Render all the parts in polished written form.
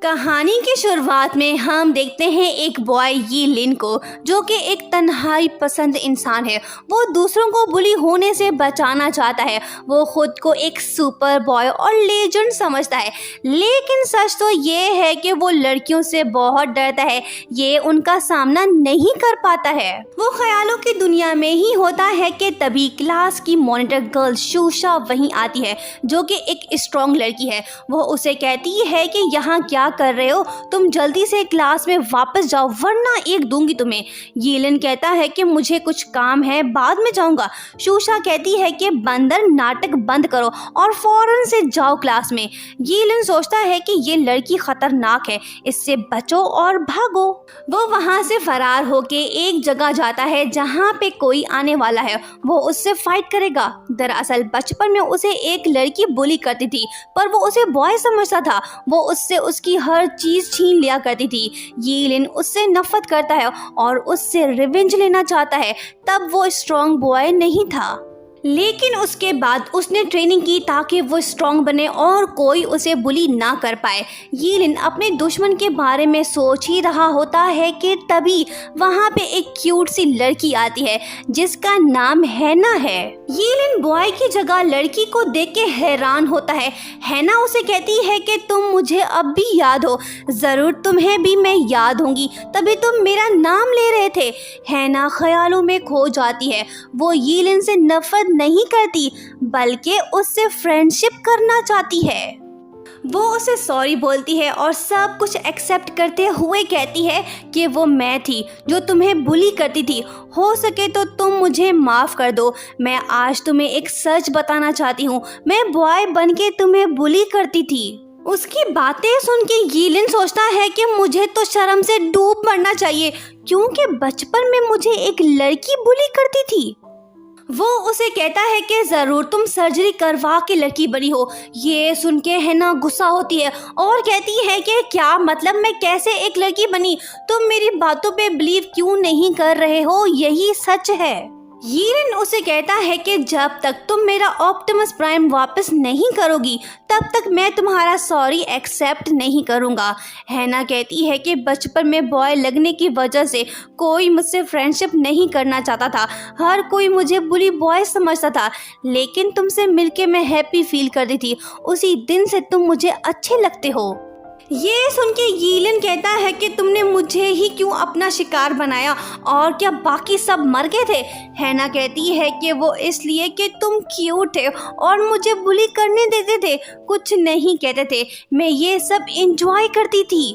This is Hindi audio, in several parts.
कहानी की शुरुआत में हम देखते हैं एक बॉय ये लिन को, जो कि एक तन्हाई पसंद इंसान है। वो दूसरों को बुली होने से बचाना चाहता है। वो खुद को एक सुपर बॉय और लेजेंड समझता है, लेकिन सच तो ये है कि वो लड़कियों से बहुत डरता है। ये उनका सामना नहीं कर पाता है। वो ख्यालों की दुनिया में ही होता है कि तभी क्लास की मॉनिटर गर्ल शूशा वहीं आती है, जो कि एक स्ट्रॉन्ग लड़की है। वो उसे कहती है कि यहाँ क्या कर रहे हो, तुम जल्दी से क्लास में वापस जाओ वरना एक दूंगी तुम्हें। येलिन कहता है कि मुझे कुछ काम है, बाद में जाऊंगा। शूशा कहती है कि बंदर नाटक बंद करो और फौरन से जाओ क्लास में। येलिन सोचता है कि ये लड़की खतरनाक है, इससे बचो और भागो। वो वहां से फरार होके एक जगह जाता है जहाँ पे कोई आने वाला है। वो उससे फाइट करेगा। दरअसल बचपन में उसे एक लड़की बुली करती थी, पर वो उसे बॉय समझता था। वो उससे उसकी हर चीज छीन लिया करती थी। येलिन उससे नफरत करता है और उससे रिवेंज लेना चाहता है। तब वो स्ट्रॉन्ग बॉय नहीं था, लेकिन उसके बाद उसने ट्रेनिंग की ताकि वो स्ट्रॉन्ग बने और कोई उसे बुली ना कर पाए। येलिन अपने दुश्मन के बारे में सोच ही रहा होता है कि तभी वहाँ पे एक क्यूट सी लड़की आती है जिसका नाम हैना है। येलिन बॉय की जगह लड़की को देख के हैरान होता है। हैना उसे कहती है कि तुम मुझे अब भी याद हो, जरूर तुम्हें भी मैं याद होंगी, तभी तुम मेरा नाम ले रहे थे। हैना ख्यालों में खो जाती है। वो येलिन से नफरत नहीं करती, बल्कि उससे फ्रेंडशिप करना चाहती है। वो उसे सॉरी बोलती है और सब कुछ एक्सेप्ट करते हुए कहती है कि वो मैं थी जो तुम्हें बुली करती थी। हो सके तो तुम मुझे माफ़ कर दो। मैं आज तुम्हें एक सच बताना चाहती हूँ, मैं बॉय बन के तुम्हें बुली करती थी। उसकी बातें सुन के येलिन सोचता है कि मुझे तो शर्म से डूब मरना चाहिए, क्योंकि बचपन में मुझे एक लड़की बुली करती थी। वो उसे कहता है कि ज़रूर तुम सर्जरी करवा के लड़की बनी हो। ये सुन के हैना गुस्सा होती है और कहती है कि क्या मतलब, मैं कैसे एक लड़की बनी? तुम मेरी बातों पे बिलीव क्यों नहीं कर रहे हो? यही सच है। येलिन उसे कहता है कि जब तक तुम मेरा ऑप्टिमस प्राइम वापस नहीं करोगी, तब तक मैं तुम्हारा सॉरी एक्सेप्ट नहीं करूँगा। हैना कहती है कि बचपन में बॉय लगने की वजह से कोई मुझसे फ्रेंडशिप नहीं करना चाहता था। हर कोई मुझे बुली बॉय समझता था, लेकिन तुमसे मिलके मैं हैप्पी फील करती थी। उसी दिन से तुम मुझे अच्छे लगते हो। ये सुन के येलिन कहता है कि तुमने मुझे ही क्यों अपना शिकार बनाया, और क्या बाकी सब मर गए थे? हैना कहती है कि वो इसलिए कि तुम क्यूट थे और मुझे बुली करने देते थे, कुछ नहीं कहते थे। मैं ये सब एंजॉय करती थी।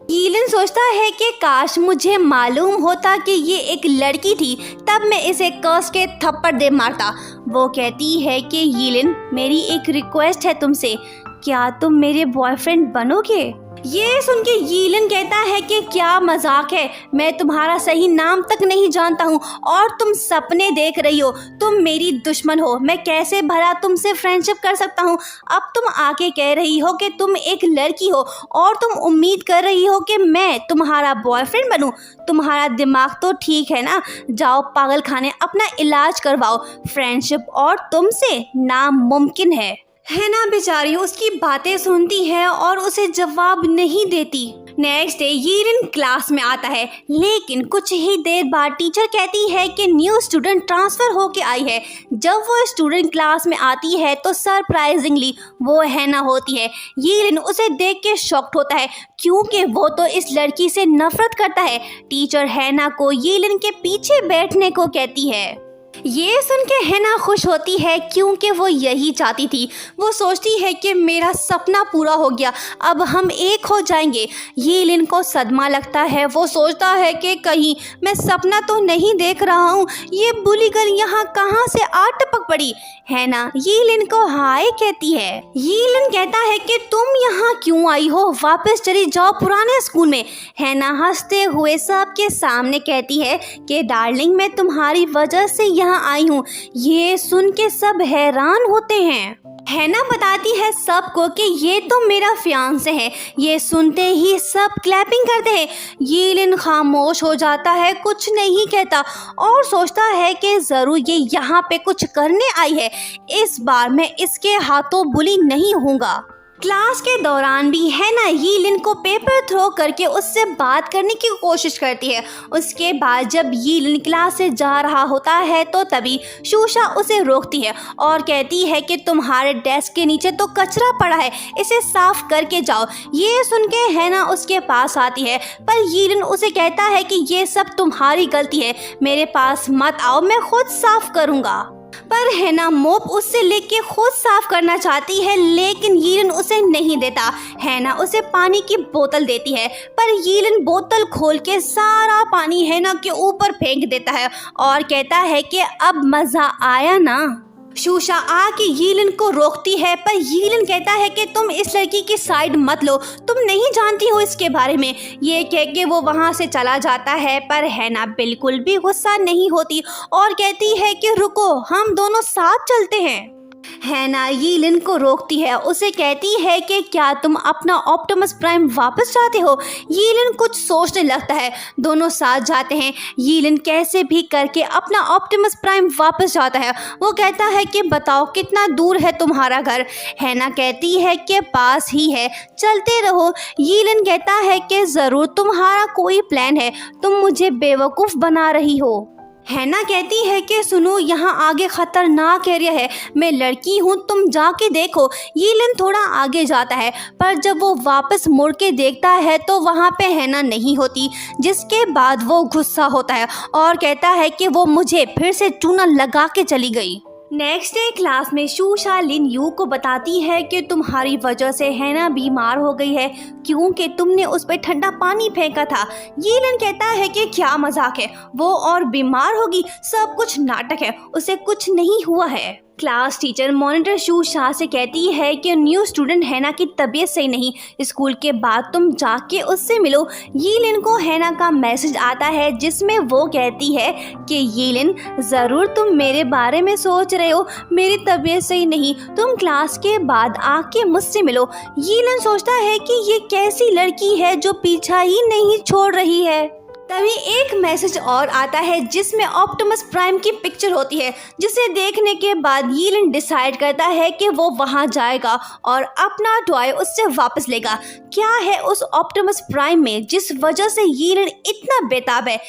येलिन सोचता है कि काश मुझे मालूम होता कि ये एक लड़की थी, तब मैं इसे कर्स के थप्पड़ दे मारता। वो कहती है कि येलिन, मेरी एक रिक्वेस्ट है तुमसे, क्या तुम मेरे बॉयफ्रेंड बनोगे? ये सुन के येलिन कहता है कि क्या मजाक है, मैं तुम्हारा सही नाम तक नहीं जानता हूँ और तुम सपने देख रही हो। तुम मेरी दुश्मन हो, मैं कैसे भला तुमसे फ्रेंडशिप कर सकता हूँ? अब तुम आके कह रही हो कि तुम एक लड़की हो और तुम उम्मीद कर रही हो कि मैं तुम्हारा बॉयफ्रेंड बनूं। तुम्हारा दिमाग तो ठीक है ना? जाओ पागल खाने अपना इलाज करवाओ। फ्रेंडशिप और तुमसे नामुमकिन है। हैना बेचारी उसकी बातें सुनती है और उसे जवाब नहीं देती। नेक्स्ट डे येलिन क्लास में आता है, लेकिन कुछ ही देर बाद टीचर कहती है कि न्यू स्टूडेंट ट्रांसफर होके आई है। जब वो स्टूडेंट क्लास में आती है तो सरप्राइजिंगली वो हैना होती है। येलिन उसे देख के शॉक्ड होता है, क्योंकि वो तो इस लड़की से नफरत करता है। टीचर हैना को येलिन के पीछे बैठने को कहती है। ये सुन के हैना खुश होती है, क्योंकि वो यही चाहती थी। वो सोचती है कि मेरा सपना पूरा हो गया, अब हम एक हो जाएंगे। येलिन को सदमा लगता है। वो सोचता है कि कहीं मैं सपना तो नहीं देख रहा हूँ, ये बुली गर्ल यहाँ कहाँ से आ टपक पड़ी। हैना येलिन को हाय कहती है। येलिन कहता है कि तुम यहाँ क्यों आई हो, वापस चली जाओ पुराने स्कूल में। हैना हंसते हुए सबके सामने कहती है कि डार्लिंग, मैं तुम्हारी वजह से यहाँ आई हूँ। ये सुन के सब हैरान होते हैं। हैना बताती है सबको कि ये तो मेरा फियांसे है। ये सुनते ही सब क्लैपिंग करते हैं। येलिन खामोश हो जाता है, कुछ नहीं कहता और सोचता है कि ज़रूर ये यहाँ पे कुछ करने आई है। इस बार मैं इसके हाथों बुली नहीं होऊंगा। क्लास के दौरान भी है ना यीलिन को पेपर थ्रो करके उससे बात करने की कोशिश करती है। उसके बाद जब यीलिन क्लास से जा रहा होता है तो तभी शूशा उसे रोकती है और कहती है कि तुम्हारे डेस्क के नीचे तो कचरा पड़ा है, इसे साफ करके जाओ। ये सुन के है ना उसके पास आती है, पर यीलिन उसे कहता है कि ये सब तुम्हारी गलती है, मेरे पास मत आओ, मैं खुद साफ करूँगा। पर हैना मोप उससे लेके खुद साफ करना चाहती है, लेकिन यीलिन उसे नहीं देता। हैना उसे पानी की बोतल देती है, पर यीलिन बोतल खोल के सारा पानी हैना के ऊपर फेंक देता है और कहता है कि अब मजा आया ना। शूशा आके यीलिन को रोकती है, पर यीलिन कहता है कि तुम इस लड़की की साइड मत लो, तुम नहीं जानती हो इसके बारे में। ये कह के वो वहाँ से चला जाता है, पर हैना बिल्कुल भी गुस्सा नहीं होती और कहती है कि रुको, हम दोनों साथ चलते हैं। हैना यीलिन को रोकती है, उसे कहती है कि क्या तुम अपना ऑप्टिमस प्राइम वापस चाहते हो। यीलिन कुछ सोचने लगता है, दोनों साथ जाते हैं। यीलिन कैसे भी करके अपना ऑप्टिमस प्राइम वापस जाता है। वो कहता है कि बताओ कितना दूर है तुम्हारा घर। हैना कहती है कि पास ही है, चलते रहो। यीलिन कहता है कि ज़रूर तुम्हारा कोई प्लान है, तुम मुझे बेवकूफ़ बना रही हो। हैना कहती है कि सुनो, यहाँ आगे खतरनाक एरिया है, मैं लड़की हूँ, तुम जाके देखो। यीलिन थोड़ा आगे जाता है, पर जब वो वापस मुड़ के देखता है तो वहाँ पे हैना नहीं होती, जिसके बाद वो गुस्सा होता है और कहता है कि वो मुझे फिर से चूना लगा के चली गई। नेक्स्ट डे क्लास में शूशा लिन यू को बताती है कि तुम्हारी वजह से हैना बीमार हो गई है, क्योंकि तुमने उस पर ठंडा पानी फेंका था। यीलिन कहता है कि क्या मजाक है, वो और बीमार होगी, सब कुछ नाटक है, उसे कुछ नहीं हुआ है। क्लास टीचर मॉनिटर शूशा से कहती है कि न्यू स्टूडेंट हैना की तबीयत सही नहीं, स्कूल के बाद तुम जाके उससे मिलो। यीलिन को हैना का मैसेज आता है, जिसमें वो कहती है कि यीलिन, ज़रूर तुम मेरे बारे में सोच रहे हो, मेरी तबीयत सही नहीं, तुम क्लास के बाद आके मुझसे मिलो। यीलिन सोचता है कि ये कैसी लड़की है जो पीछा ही नहीं छोड़ रही है। तभी एक मैसेज और आता है, जिसमें ऑप्टिमस प्राइम की पिक्चर होती है, जिसे देखने के बाद यीलिन डिसाइड करता है कि वो वहां जाएगा और अपना टॉय उससे वापस लेगा। क्या है उस ऑप्टिमस प्राइम में जिस वजह से यीलिन इतना बेताब है।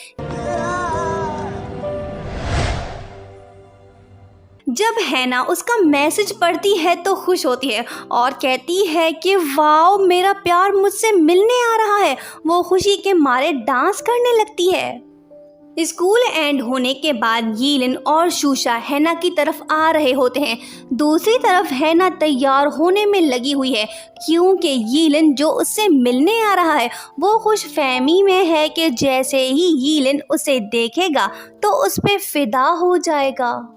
जब हैना उसका मैसेज पढ़ती है तो खुश होती है और कहती है कि वाओ, मेरा प्यार मुझसे मिलने आ रहा है। वो खुशी के मारे डांस करने लगती है। स्कूल एंड होने के बाद यीलिन और शूशा हैना की तरफ आ रहे होते हैं। दूसरी तरफ हैना तैयार होने में लगी हुई है, क्योंकि यीलिन जो उससे मिलने आ रहा है वो खुश फहमी में है कि जैसे ही यीलिन उसे देखेगा तो उस पे फिदा हो जाएगा।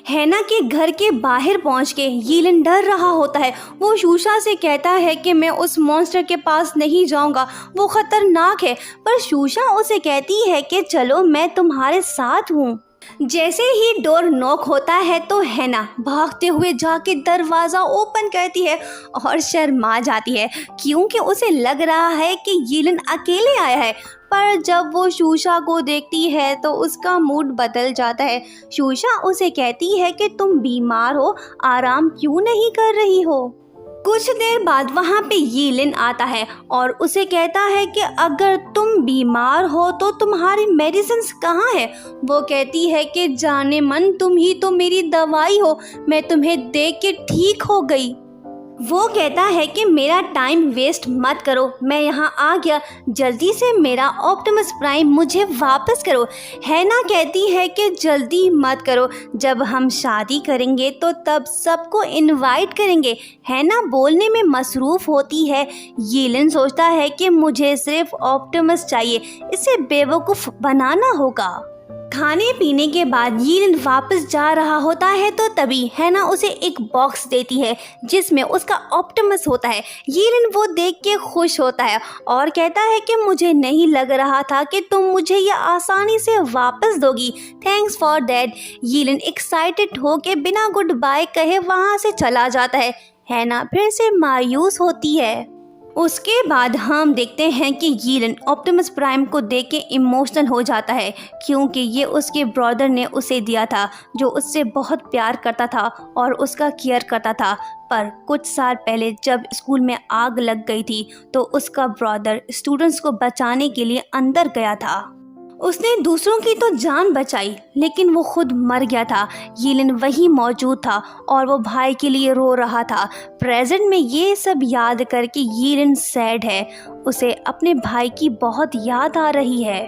हैना के घर के बाहर पहुंच के यीलिन डर रहा होता है। वो शूशा से कहता है कि मैं उस मॉन्स्टर के पास नहीं जाऊंगा, वो खतरनाक है। पर शूशा उसे कहती है कि चलो, मैं तुम्हारे साथ हूँ। जैसे ही डोर नॉक होता है तो हैना भागते हुए जाके दरवाज़ा ओपन करती है और शर्मा जाती है, क्योंकि उसे लग रहा है कि यीलिन अकेले आया है। पर जब वो शूशा को देखती है तो उसका मूड बदल जाता है। शूशा उसे कहती है कि तुम बीमार हो, आराम क्यों नहीं कर रही हो। कुछ देर बाद वहाँ पे यीलिन आता है और उसे कहता है कि अगर तुम बीमार हो तो तुम्हारी मेडिसिन्स कहाँ है। वो कहती है कि जाने मन, तुम ही तो मेरी दवाई हो, मैं तुम्हें देख के ठीक हो गई। वो कहता है कि मेरा टाइम वेस्ट मत करो, मैं यहाँ आ गया, जल्दी से मेरा ऑप्टिमस प्राइम मुझे वापस करो। हैना कहती है कि जल्दी मत करो, जब हम शादी करेंगे तो तब सबको इनवाइट करेंगे। हैना बोलने में मसरूफ़ होती है। यीलिन सोचता है कि मुझे सिर्फ ऑप्टिमस चाहिए, इसे बेवकूफ़ बनाना होगा। खाने पीने के बाद यीलिन वापस जा रहा होता है तो तभी हैना उसे एक बॉक्स देती है, जिसमें उसका ऑप्टिमस होता है। यीलिन वो देख के खुश होता है और कहता है कि मुझे नहीं लग रहा था कि तुम मुझे ये आसानी से वापस दोगी, थैंक्स फॉर दैट। यीलिन एक्साइटेड हो के बिना गुड बाय कहे वहाँ से चला जाता है। हैना फिर से मायूस होती है। उसके बाद हम देखते हैं कि यीलन ऑप्टिमस प्राइम को देख के इमोशनल हो जाता है, क्योंकि ये उसके ब्रदर ने उसे दिया था, जो उससे बहुत प्यार करता था और उसका केयर करता था। पर कुछ साल पहले जब स्कूल में आग लग गई थी तो उसका ब्रदर स्टूडेंट्स को बचाने के लिए अंदर गया था। उसने दूसरों की तो जान बचाई, लेकिन वो खुद मर गया था। यीलन वहीं मौजूद था और वो भाई के लिए रो रहा था। प्रेजेंट में ये सब याद करके यीलन सैड है। उसे अपने भाई की बहुत याद आ रही है।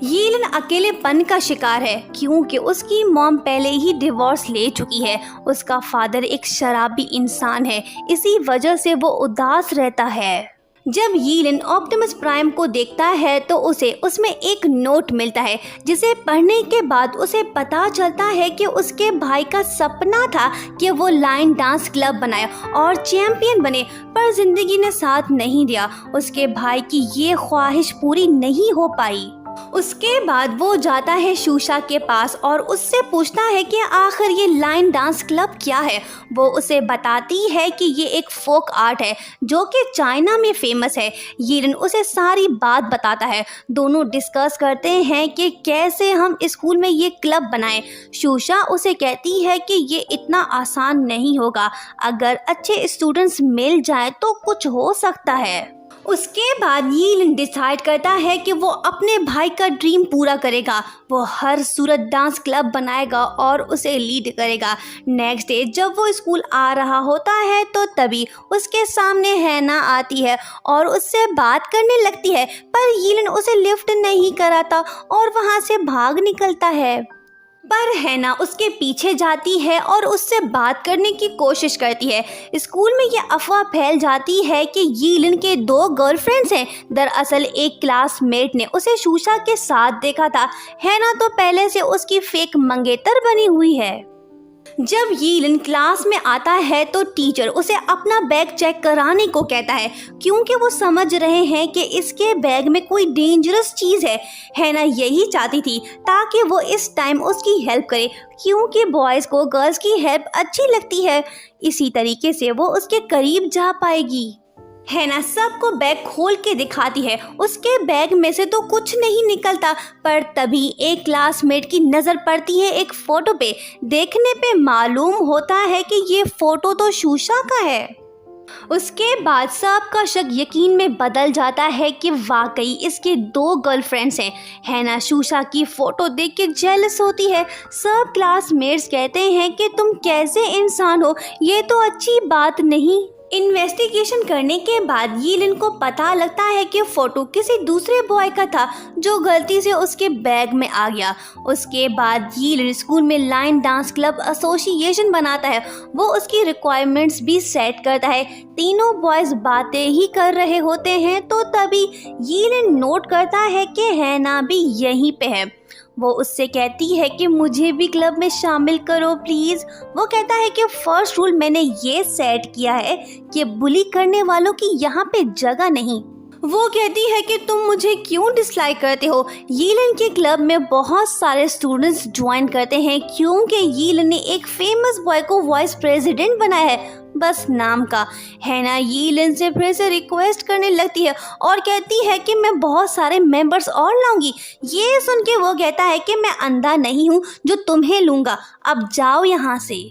यीलन अकेलेपन का शिकार है, क्योंकि उसकी मॉम पहले ही डिवोर्स ले चुकी है। उसका फादर एक शराबी इंसान है, इसी वजह से वो उदास रहता है। जब यीलन ऑप्टिमस प्राइम को देखता है तो उसे उसमें एक नोट मिलता है, जिसे पढ़ने के बाद उसे पता चलता है कि उसके भाई का सपना था कि वो लाइन डांस क्लब बनाए और चैंपियन बने, पर जिंदगी ने साथ नहीं दिया। उसके भाई की ये ख्वाहिश पूरी नहीं हो पाई। उसके बाद वो जाता है शूशा के पास और उससे पूछता है कि आखिर ये लाइन डांस क्लब क्या है। वो उसे बताती है कि ये एक फोक आर्ट है जो कि चाइना में फेमस है। यीलन उसे सारी बात बताता है। दोनों डिस्कस करते हैं कि कैसे हम स्कूल में ये क्लब बनाएं। शूशा उसे कहती है कि ये इतना आसान नहीं होगा, अगर अच्छे स्टूडेंट्स मिल जाएं तो कुछ हो सकता है। उसके बाद यीलन डिसाइड करता है कि वो अपने भाई का ड्रीम पूरा करेगा। वो हर सूरत डांस क्लब बनाएगा और उसे लीड करेगा। नेक्स्ट डे जब वो स्कूल आ रहा होता है तो तभी उसके सामने हैना आती है और उससे बात करने लगती है, पर यीलन उसे लिफ्ट नहीं कराता और वहाँ से भाग निकलता है। पर हैना उसके पीछे जाती है और उससे बात करने की कोशिश करती है। स्कूल में ये अफवाह फैल जाती है कि यीलन के 2 गर्लफ्रेंड्स हैं। दरअसल एक क्लासमेट ने उसे शूशा के साथ देखा था। हैना तो पहले से उसकी फेक मंगेतर बनी हुई है। जब यीलन क्लास में आता है तो टीचर उसे अपना बैग चेक कराने को कहता है, क्योंकि वो समझ रहे हैं कि इसके बैग में कोई डेंजरस चीज़ है। हैना यही चाहती थी ताकि वो इस टाइम उसकी हेल्प करे, क्योंकि बॉयज़ को गर्ल्स की हेल्प अच्छी लगती है। इसी तरीके से वो उसके करीब जा पाएगी। हैना सबको बैग खोल के दिखाती है। उसके बैग में से तो कुछ नहीं निकलता, पर तभी एक क्लासमेट की नज़र पड़ती है एक फ़ोटो पे। देखने पे मालूम होता है कि ये फ़ोटो तो शूशा का है। उसके बाद सबका शक यकीन में बदल जाता है कि वाकई इसके 2 गर्लफ्रेंड्स हैं। हैना शूशा की फ़ोटो देख के जेलस होती है। सब क्लासमेट्स कहते हैं कि तुम कैसे इंसान हो, ये तो अच्छी बात नहीं। इन्वेस्टिगेशन करने के बाद यीलन को पता लगता है कि फ़ोटो किसी दूसरे बॉय का था जो गलती से उसके बैग में आ गया। उसके बाद यीलन स्कूल में लाइन डांस क्लब एसोसिएशन बनाता है। वो उसकी रिक्वायरमेंट्स भी सेट करता है। तीनों बॉयज़ बातें ही कर रहे होते हैं तो तभी यीलन नोट करता है कि हैना भी यहीं पे है। वो उससे कहती है कि मुझे भी क्लब में शामिल करो प्लीज़। वो कहता है कि फर्स्ट रूल मैंने ये सेट किया है कि बुली करने वालों की यहाँ पे जगह नहीं। वो कहती है कि तुम मुझे क्यों डिसलाइक करते हो। यीलन के क्लब में बहुत सारे स्टूडेंट्स ज्वाइन करते हैं, क्योंकि यीलन ने एक फेमस बॉय को वाइस प्रेसिडेंट बनाया है, बस नाम का। हैना यीलन से फिर से रिक्वेस्ट करने लगती है और कहती है कि मैं बहुत सारे मेंबर्स और लाऊंगी। ये सुन के वो कहता है कि मैं अंधा नहीं हूँ जो तुम्हें लूँगा, अब जाओ यहाँ से।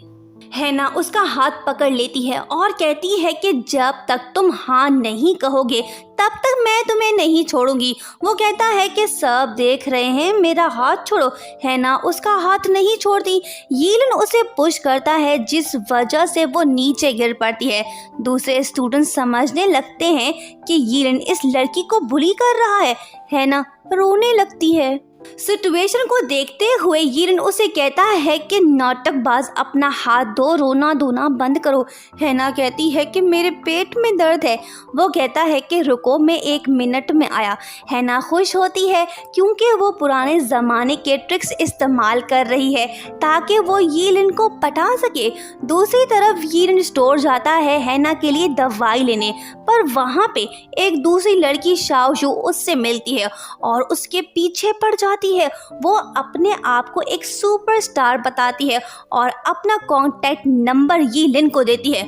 हैना उसका हाथ पकड़ लेती है और कहती है कि जब तक तुम हाँ नहीं कहोगे तब तक मैं तुम्हें नहीं छोड़ूंगी। वो कहता है कि सब देख रहे हैं, मेरा हाथ छोड़ो। हैना उसका हाथ नहीं छोड़ती। यीलन उसे पुश करता है, जिस वजह से वो नीचे गिर पड़ती है। दूसरे स्टूडेंट समझने लगते हैं कि यीलन इस लड़की को बुली कर रहा है। हैना रोने लगती है। सिचुएशन को देखते हुए यीलन उसे कहता है कि नाटकबाज अपना हाथ धो, रोना धोना बंद करो। हैना कहती है कि मेरे पेट में दर्द है। वो कहता है कि रुको, मैं 1 मिनट में आया। हैना खुश होती है क्योंकि वो पुराने ज़माने के ट्रिक्स इस्तेमाल कर रही है ताकि वो यीलन को पटा सके। दूसरी तरफ यीलन स्टोर जाता है हैना के लिए दवाई लेने, पर वहाँ पे एक दूसरी लड़की शाओशू उससे मिलती है और उसके पीछे पड़ जाती है। वो अपने आप को एक सुपरस्टार बताती है और अपना कॉन्टैक्ट नंबर यीलन को देती है।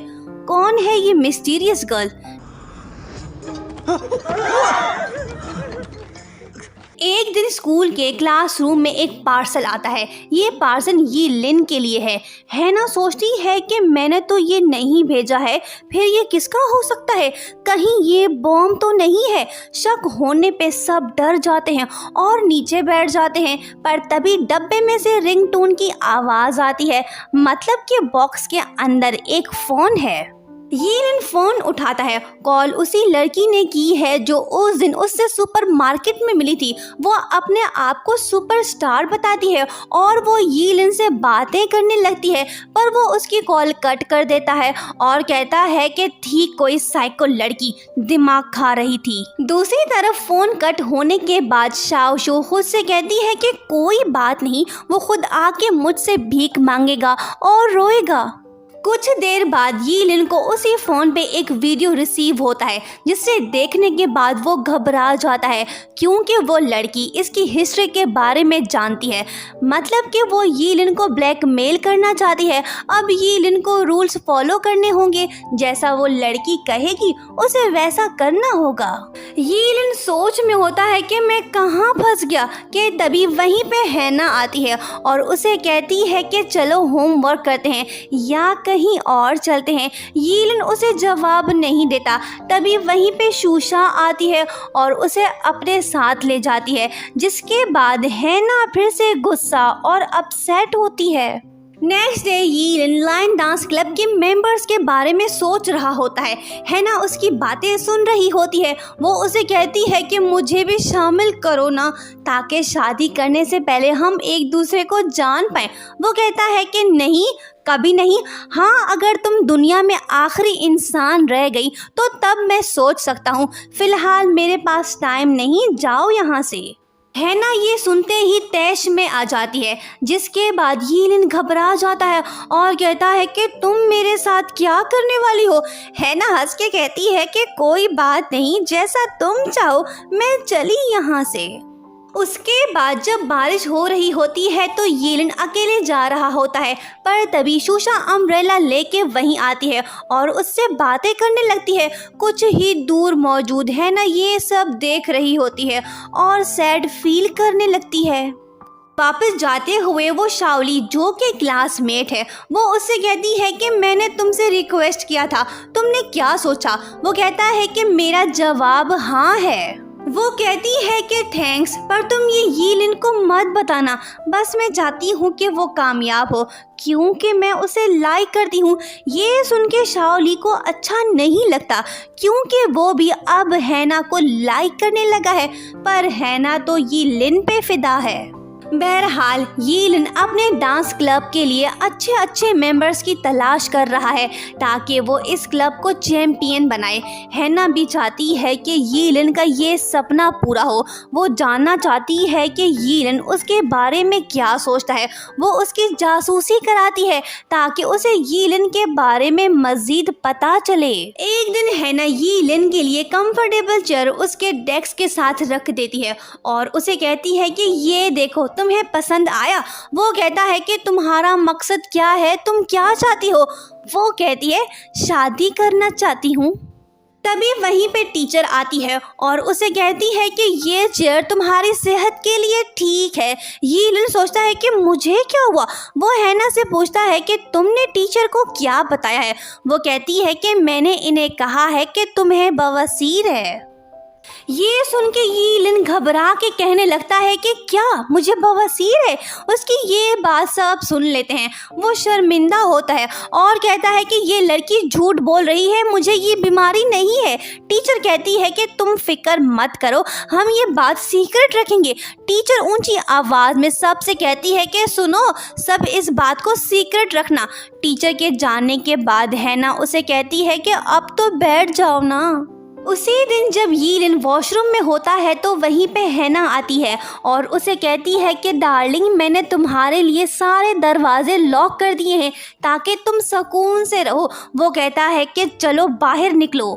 कौन है ये मिस्टीरियस गर्ल? एक दिन स्कूल के क्लासरूम में एक पार्सल आता है। ये पार्सल ये लिन के लिए है ना सोचती है कि मैंने तो ये नहीं भेजा है, फिर ये किसका हो सकता है, कहीं ये बॉम्ब तो नहीं है। शक होने पे सब डर जाते हैं और नीचे बैठ जाते हैं, पर तभी डब्बे में से रिंगटोन की आवाज़ आती है, मतलब कि बॉक्स के अंदर एक फ़ोन है। ये फोन उठाता है। कॉल उसी लड़की ने की है जो उस दिन उससे सुपरमार्केट में मिली थी। वो अपने आप को सुपरस्टार बताती है और वो यीलिन से बातें करने लगती है, पर वो उसकी कॉल कट कर देता है और कहता है कि थी कोई साइको लड़की, दिमाग खा रही थी। दूसरी तरफ फोन कट होने के बाद शाओशू खुद से कहती है कि कोई बात नहीं, वो खुद आके मुझसे भीख मांगेगा और रोएगा। कुछ देर बाद यीलिन को उसी फ़ोन पे एक वीडियो रिसीव होता है, जिसे देखने के बाद वो घबरा जाता है क्योंकि वो लड़की इसकी हिस्ट्री के बारे में जानती है, मतलब कि वो यीलिन को ब्लैकमेल करना चाहती है। अब यीलिन को रूल्स फॉलो करने होंगे, जैसा वो लड़की कहेगी उसे वैसा करना होगा। यीलिन सोच में होता है कि मैं कहाँ फंस गया, कि तभी वहीं पे हैना आती है और उसे कहती है कि चलो होमवर्क करते हैं या कहीं और चलते हैं। यीलिन उसे जवाब नहीं देता। तभी वहीं पे शूशा आती है और उसे अपने साथ ले जाती है, जिसके बाद हैना फिर से गुस्सा और अपसेट होती है। Next day Yilin line dance club के मेंबर्स के बारे में सोच रहा होता है। हैना उसकी बातें सुन रही होती है। वो उसे कहती है कि मुझे भी शामिल करो ना, ताकि शादी करने से पहले हम एक दूसरे को जान पाएं। वो कहता है कि नहीं, कभी नहीं। हाँ, अगर तुम दुनिया में आखिरी इंसान रह गई तो तब मैं सोच सकता हूँ, फिलहाल मेरे पास टाइम नहीं, जाओ यहाँ से। हैना ये सुनते ही तैश में आ जाती है, जिसके बाद यीलिन घबरा जाता है और कहता है कि तुम मेरे साथ क्या करने वाली हो। हैना हंस के कहती है कि कोई बात नहीं, जैसा तुम चाहो, मैं चली यहाँ से। उसके बाद जब बारिश हो रही होती है तो यीलिन अकेले जा रहा होता है, पर तभी शूशा अम्ब्रेला लेके वहीं आती है और उससे बातें करने लगती है। कुछ ही दूर मौजूद है ना ये सब देख रही होती है और सैड फील करने लगती है। वापस जाते हुए वो शाओली, जो कि क्लासमेट है, वो उससे कहती है कि मैंने तुमसे रिक्वेस्ट किया था, तुमने क्या सोचा। वो कहता है कि मेरा जवाब हाँ है। वो कहती है कि थैंक्स, पर तुम ये यीलिन को मत बताना, बस मैं चाहती हूँ कि वो कामयाब हो, क्योंकि मैं उसे लाइक करती हूँ। ये सुन के शाओली को अच्छा नहीं लगता, क्योंकि वो भी अब हैना को लाइक करने लगा है, पर हैना तो यीलिन पे फिदा है। बहरहाल यीलिन अपने डांस क्लब के लिए अच्छे अच्छे मेंबर्स की तलाश कर रहा है, ताकि वो इस क्लब को चैंपियन बनाए। हैना भी चाहती है कि यीलिन का ये सपना पूरा हो। वो जानना चाहती है कि यीलिन उसके बारे में क्या सोचता है। वो उसकी जासूसी कराती है ताकि उसे यीलिन के बारे में मजीद पता चले। एक दिन हैना यीलिन के लिए कंफर्टेबल चेयर उसके डेस्क के साथ रख देती है और उसे कहती है कि ये देखो, तुम्हें पसंद आया। वो कहता है कि तुम्हारा मकसद क्या है, तुम क्या चाहती हो। वो कहती है शादी करना चाहती हूँ। तभी वहीं पे टीचर आती है और उसे कहती है कि ये चेयर तुम्हारी सेहत के लिए ठीक है। यीलिन सोचता है कि मुझे क्या हुआ। वो हैना से पूछता है कि तुमने टीचर को क्या बताया है। वो कहती है कि मैंने इन्हें कहा है कि तुम्हें बवासीर है। ये सुन के यीलिन घबरा के कहने लगता है कि क्या मुझे बवासीर है। उसकी ये बात सब सुन लेते हैं। वो शर्मिंदा होता है और कहता है कि ये लड़की झूठ बोल रही है, मुझे ये बीमारी नहीं है। टीचर कहती है कि तुम फिक्र मत करो, हम ये बात सीक्रेट रखेंगे। टीचर ऊंची आवाज़ में सबसे कहती है कि सुनो, सब इस बात को सीक्रेट रखना। टीचर के जाने के बाद हैना उसे कहती है कि अब तो बैठ जाओ ना। उसी दिन जब यीलिन वॉशरूम में होता है तो वहीं पे हैना आती है और उसे कहती है कि डार्लिंग, मैंने तुम्हारे लिए सारे दरवाजे लॉक कर दिए हैं ताकि तुम सुकून से रहो। वो कहता है कि चलो बाहर निकलो।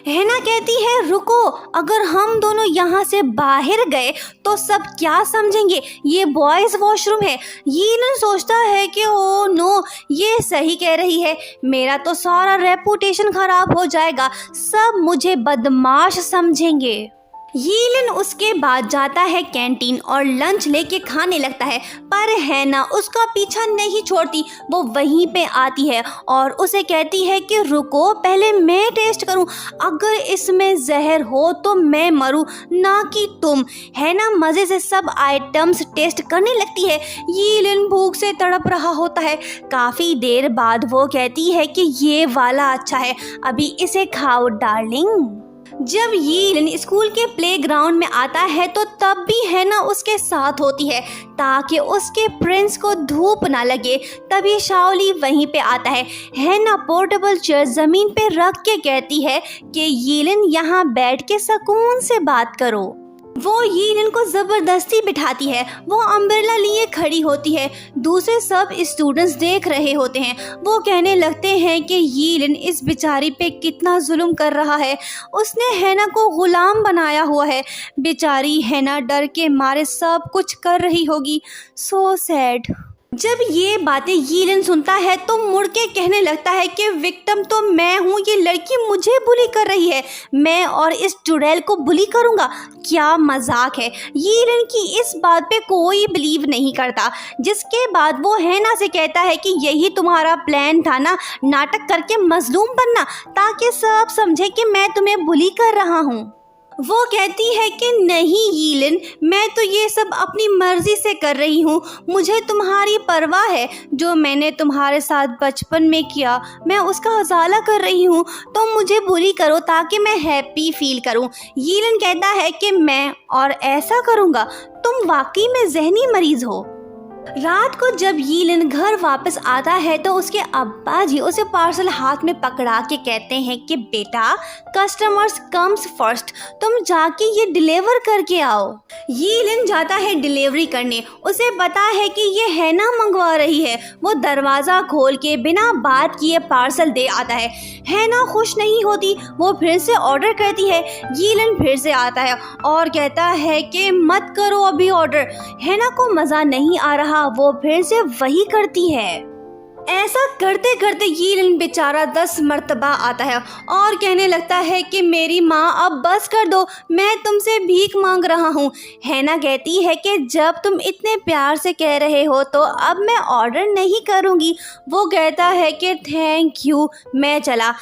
हैना कहती है रुको, अगर हम दोनों यहाँ से बाहर गए तो सब क्या समझेंगे, ये बॉयज़ वॉशरूम है। यीलन सोचता है कि ओ नो, ये सही कह रही है, मेरा तो सारा रेपुटेशन खराब हो जाएगा, सब मुझे बदमाश समझेंगे। यीलन उसके बाद जाता है कैंटीन और लंच लेके खाने लगता है, पर हैना उसका पीछा नहीं छोड़ती। वो वहीं पे आती है और उसे कहती है कि रुको, पहले मैं टेस्ट करूं, अगर इसमें जहर हो तो मैं मरूं, ना कि तुम। हैना मज़े से सब आइटम्स टेस्ट करने लगती है। यीलन भूख से तड़प रहा होता है। काफ़ी देर बाद वो कहती है कि ये वाला अच्छा है, अभी इसे खाओ डार्लिंग। जब यीलन स्कूल के प्लेग्राउंड में आता है तो तब भी हैना उसके साथ होती है ताकि उसके प्रिंस को धूप ना लगे। तभी शाओली वहीं पे आता है। हैना पोर्टेबल चेयर ज़मीन पे रख के कहती है कि यीलन यहाँ बैठ के सुकून से बात करो। वो यीलन को ज़बरदस्ती बिठाती है। वो अम्ब्रेला लिए खड़ी होती है। दूसरे सब स्टूडेंट्स देख रहे होते हैं। वो कहने लगते हैं कि यीलन इस बेचारी पे कितना जुल्म कर रहा है, उसने हैना को गुलाम बनाया हुआ है। बेचारी हैना डर के मारे सब कुछ कर रही होगी। So sad. जब ये बातें यीलन सुनता है तो मुड़ के कहने लगता है कि विक्टिम तो मैं हूँ, ये लड़की मुझे बुली कर रही है, मैं और इस चुड़ैल को बुली करूँगा, क्या मजाक है। यीलन की इस बात पे कोई बिलीव नहीं करता। जिसके बाद वो हैना से कहता है कि यही तुम्हारा प्लान था ना, नाटक करके मजलूम बनना ताकि सब समझे कि मैं तुम्हें बुली कर रहा हूँ। वो कहती है कि नहीं यीलन, मैं तो ये सब अपनी मर्जी से कर रही हूँ, मुझे तुम्हारी परवाह है। जो मैंने तुम्हारे साथ बचपन में किया मैं उसका उजाला कर रही हूँ, तो मुझे बुली करो ताकि मैं हैप्पी फील करूँ। यीलन कहता है कि मैं और ऐसा करूँगा, तुम वाकई में जहनी मरीज हो। रात को जब यीलन घर वापस आता है तो उसके अब्बा जी उसे पार्सल हाथ में पकड़ा के कहते हैं कि बेटा, कस्टमर्स कम्स फर्स्ट, तुम जाके ये डिलीवर करके आओ। यीलन जाता है डिलीवरी करने। उसे पता है कि ये हैना मंगवा रही है। वो दरवाज़ा खोल के बिना बात किए पार्सल दे आता है। हैना खुश नहीं होती। वो फिर से ऑर्डर करती है। यीलन फिर से आता है और कहता है कि मत करो अभी ऑर्डर। हैना को मज़ा नहीं आ रहा। वो फिर से वही करती है। ऐसा करते करते यीलन बेचारा 10 मर्तबा आता है और कहने लगता है कि मेरी माँ अब बस कर दो, मैं तुमसे भीख मांग रहा हूँ। हैना कहती है कि जब तुम इतने प्यार से कह रहे हो तो अब मैं ऑर्डर नहीं करूँगी। वो कहता है कि थैंक यू, मैं चला।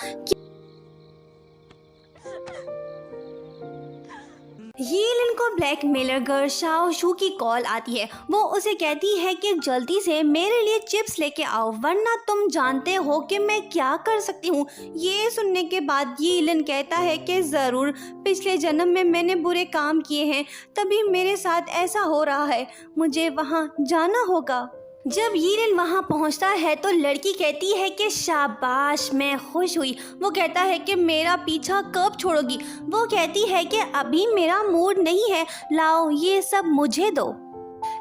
यीलन को ब्लैकमेलर गर्ल शाओ शू की कॉल आती है। वो उसे कहती है कि जल्दी से मेरे लिए चिप्स लेके आओ, वरना तुम जानते हो कि मैं क्या कर सकती हूँ। ये सुनने के बाद यीलन कहता है कि ज़रूर, पिछले जन्म में मैंने बुरे काम किए हैं, तभी मेरे साथ ऐसा हो रहा है, मुझे वहाँ जाना होगा। जब यीलन वहाँ पहुँचता है तो लड़की कहती है कि शाबाश, मैं खुश हुई। वो कहता है कि मेरा पीछा कब छोड़ोगी। वो कहती है कि अभी मेरा मूड नहीं है, लाओ ये सब मुझे दो।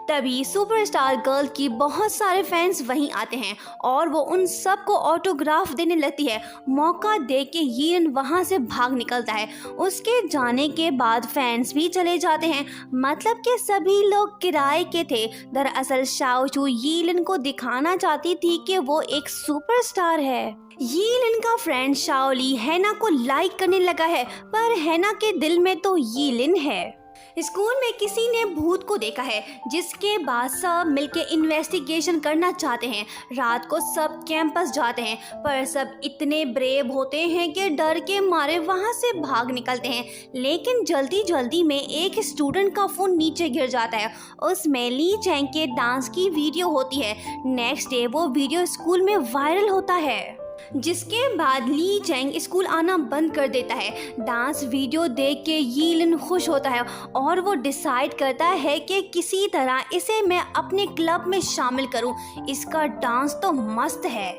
तभी सुपरस्टार गर्ल की बहुत सारे फैंस वहीं आते हैं और वो उन सब को ऑटोग्राफ देने लगती है। मौका देख के यीलन वहाँ से भाग निकलता है। उसके जाने के बाद फैंस भी चले जाते हैं, मतलब कि सभी लोग किराए के थे। दरअसल शाओ शू यीलन को दिखाना चाहती थी कि वो एक सुपरस्टार है। यीलन का फ्रेंड शाओली हैना को लाइक करने लगा है, पर हैना के दिल में तो यीलन है। स्कूल में किसी ने भूत को देखा है, जिसके बाद सब मिलके इन्वेस्टिगेशन करना चाहते हैं। रात को सब कैंपस जाते हैं, पर सब इतने ब्रेव होते हैं कि डर के मारे वहां से भाग निकलते हैं। लेकिन जल्दी जल्दी में एक स्टूडेंट का फोन नीचे गिर जाता है। उसमें ली चैंग के डांस की वीडियो होती है। नेक्स्ट डे वो वीडियो स्कूल में वायरल होता है, जिसके बाद ली चैंग स्कूल आना बंद कर देता है। डांस वीडियो देख के यीलन खुश होता है और वो डिसाइड करता है कि किसी तरह इसे मैं अपने क्लब में शामिल करूं। इसका डांस तो मस्त है।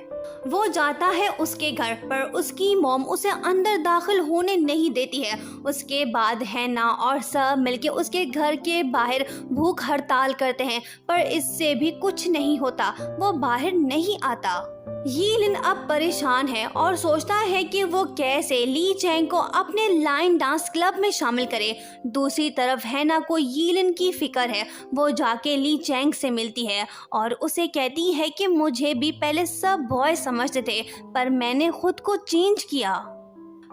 वो जाता है उसके घर पर, उसकी मॉम उसे अंदर दाखिल होने नहीं देती है। उसके बाद हैना और सब मिलके उसके घर के बाहर भूख हड़ताल करते हैं, पर इससे भी कुछ नहीं होता, वो बाहर नहीं आता। यीलिन अब परेशान है और सोचता है कि वो कैसे ली चैंग को अपने लाइन डांस क्लब में शामिल करे। दूसरी तरफ हैना को यीलिन की फिक्र है। वो जाके ली चैंग से मिलती है और उसे कहती है कि मुझे भी पहले सब बॉय समझते थे, पर मैंने खुद को चेंज किया।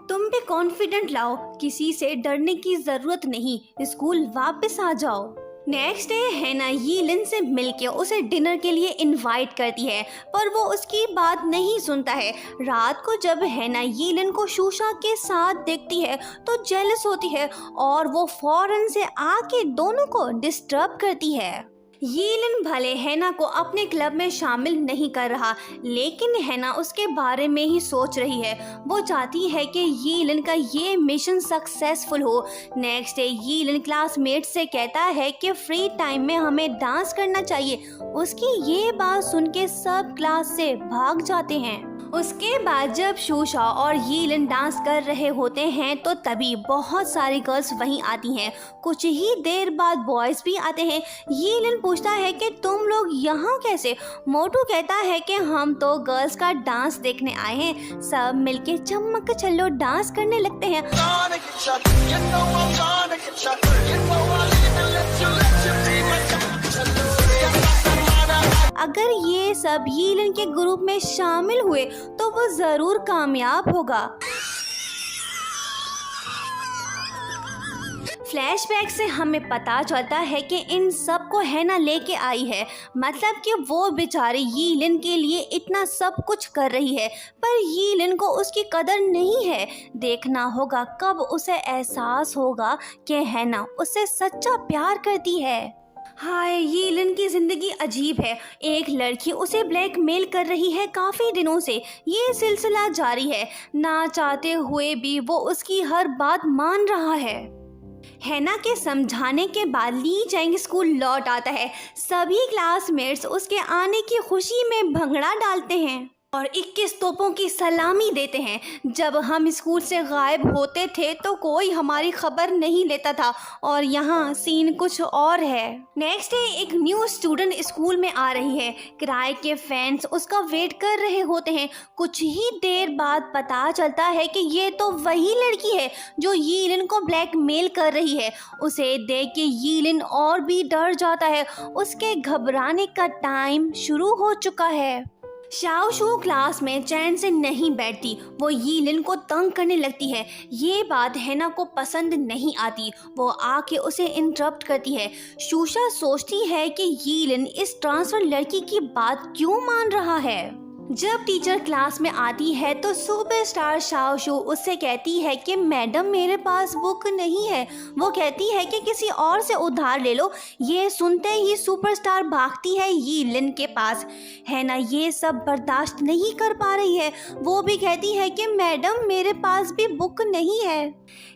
तुम भी कॉन्फिडेंट लाओ, किसी से डरने की जरूरत नहीं, स्कूल वापस आ जाओ। नेक्स्ट डे हैना यीलिन से मिलके उसे डिनर के लिए इनवाइट करती है, पर वो उसकी बात नहीं सुनता है। रात को जब हैना यीलिन को शूशा के साथ देखती है तो जेलस होती है और वो फौरन से आके दोनों को डिस्टर्ब करती है। यीलिन भले हैना को अपने क्लब में शामिल नहीं कर रहा, लेकिन हैना उसके बारे में ही सोच रही है। वो चाहती है कि यीलिन का ये मिशन सक्सेसफुल हो। नेक्स्ट डे यीलिन क्लासमेट से कहता है कि फ्री टाइम में हमें डांस करना चाहिए। उसकी ये बात सुन के सब क्लास से भाग जाते हैं। उसके बाद जब शूशा और यीलिन डांस कर रहे होते हैं तो तभी बहुत सारी गर्ल्स वहीं आती हैं। कुछ ही देर बाद बॉयज भी आते हैं। यीलिन पूछता है कि तुम लोग यहाँ कैसे? मोटू कहता है कि हम तो गर्ल्स का डांस देखने आए हैं। सब मिलके चमक चलो डांस करने लगते हैं। अगर ये सब यीलिन के ग्रुप में शामिल हुए तो वो जरूर कामयाब होगा। फ्लैशबैक से हमें पता चलता है कि इन सब को हैना लेके आई है, मतलब कि वो बेचारी यीलिन के लिए इतना सब कुछ कर रही है, पर यीलिन को उसकी कदर नहीं है। देखना होगा कब उसे एहसास होगा कि हैना उससे सच्चा प्यार करती है। हाय, यीलिन की जिंदगी अजीब है। एक लड़की उसे ब्लैकमेल कर रही है काफी दिनों से। ये सिलसिला जारी है, ना चाहते हुए भी वो उसकी हर बात मान रहा है। हैना के समझाने के बाद ली चैंग स्कूल लौट आता है। सभी क्लासमेट्स उसके आने की खुशी में भंगड़ा डालते हैं और 21 तोपों की सलामी देते हैं। जब हम स्कूल से गायब होते थे तो कोई हमारी खबर नहीं लेता था, और यहाँ सीन कुछ और है। नेक्स्ट डे एक न्यू स्टूडेंट स्कूल में आ रही है। किराए के फैंस उसका वेट कर रहे होते हैं। कुछ ही देर बाद पता चलता है कि ये तो वही लड़की है जो यीलिन को ब्लैकमेल कर रही है। उसे देख के यीलिन और भी डर जाता है। उसके घबराने का टाइम शुरू हो चुका है। शाओशू क्लास में चैन से नहीं बैठती। वो यीलिन को तंग करने लगती है। ये बात हैना को पसंद नहीं आती। वो आके उसे इंटरप्ट करती है। शूशा सोचती है कि यीलिन इस ट्रांसफर लड़की की बात क्यों मान रहा है। जब टीचर क्लास में आती है तो सुपरस्टार शाओशू उससे कहती है कि मैडम मेरे पास बुक नहीं है। वो कहती है कि किसी और से उधार ले लो। ये सुनते ही सुपरस्टार भागती है यीलिन के पास। हैना ये सब बर्दाश्त नहीं कर पा रही है। वो भी कहती है कि मैडम मेरे पास भी बुक नहीं है।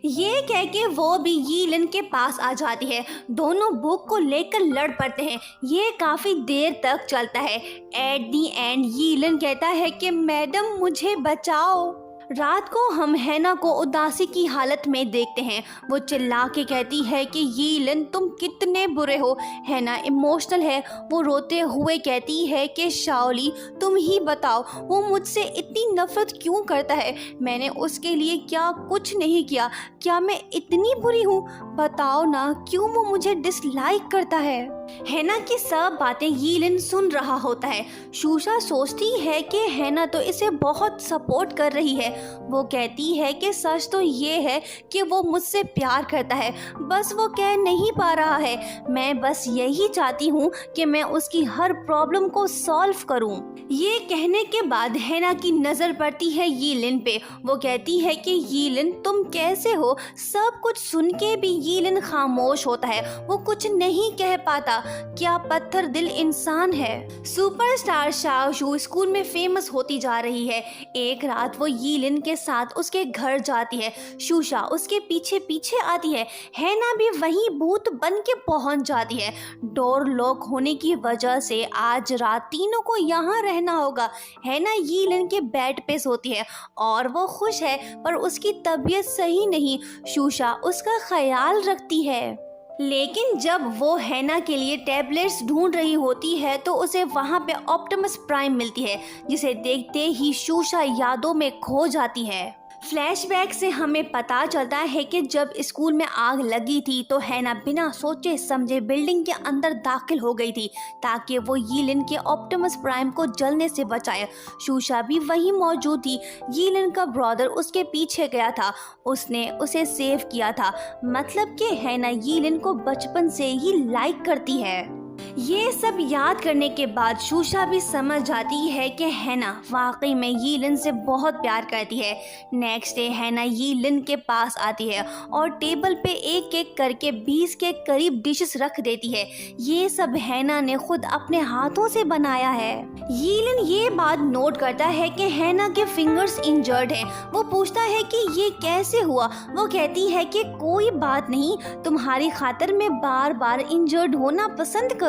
ये कह के वो भी यीलिन के पास आ जाती है। दोनों बुक को लेकर लड़ पड़ते हैं। ये काफी देर तक चलता है। एट दी एंड यीलिन कहता है कि मैडम मुझे बचाओ। रात को हम हैना को उदासी की हालत में देखते हैं। वो चिल्ला के कहती है कि यीलिन तुम कितने बुरे हो। हैना इमोशनल है। वो रोते हुए कहती है कि शाओली तुम ही बताओ, वो मुझसे इतनी नफरत क्यों करता है? मैंने उसके लिए क्या कुछ नहीं किया? क्या मैं इतनी बुरी हूँ? बताओ ना, क्यों वो मुझे डिसलाइक करता है? हैना की सब बातें यीलिन सुन रहा होता है। शूशा सोचती है कि हैना तो इसे बहुत सपोर्ट कर रही है। वो कहती है कि सच तो ये है कि वो मुझसे प्यार करता है, बस वो कह नहीं पा रहा है। मैं बस यही चाहती हूँ कि मैं उसकी हर प्रॉब्लम को सॉल्व करूँ। ये कहने के बाद हैना की नज़र पड़ती है यीलिन पे। वो कहती है कि यीलिन तुम कैसे हो? सब कुछ सुन के भी यीलिन खामोश होता है। वो कुछ नहीं कह पाता। शूशा क्या पत्थर दिल इंसान है। सुपरस्टार शाओशू स्कूल में फेमस होती जा रही है। एक रात वो यीलिन के साथ उसके घर जाती है। शूशा उसके पीछे पीछे आती है। हैना भी वहीं भूत बन के पहुंच जाती है। डोर लॉक होने की वजह से आज रात तीनों को यहाँ रहना होगा। हैना यीलिन के बेड पे सोती है और वो खुश है, पर उसकी तबीयत सही नहीं। शूशा उसका ख्याल रखती है, लेकिन जब वो हैना के लिए टैबलेट्स ढूंढ रही होती है तो उसे वहाँ पे ऑप्टिमस प्राइम मिलती है, जिसे देखते ही शूशा यादों में खो जाती है। फ्लैशबैक से हमें पता चलता है कि जब स्कूल में आग लगी थी तो हैना बिना सोचे समझे बिल्डिंग के अंदर दाखिल हो गई थी ताकि वो यीलिन के ऑप्टिमस प्राइम को जलने से बचाए। शूशा भी वहीं मौजूद थी। यीलिन का ब्रदर उसके पीछे गया था, उसने उसे सेव किया था। मतलब कि हैना यीलिन को बचपन से ही लाइक करती है। ये सब याद करने के बाद शूशा भी समझ जाती है कि हैना वाकई में यीलिन से बहुत प्यार करती है। नेक्स्ट डे हैना यीलिन के पास आती है और टेबल पे एक एक करके 20 के करीब डिशेस रख देती है। ये सब हैना ने खुद अपने हाथों से बनाया है। यीलिन ये बात नोट करता है कि हैना के फिंगर्स इंजर्ड हैं। वो पूछता है कि ये कैसे हुआ। वो कहती है कि कोई बात नहीं, तुम्हारी खातिर मैं बार बार इंजर्ड होना पसंद करूंगी।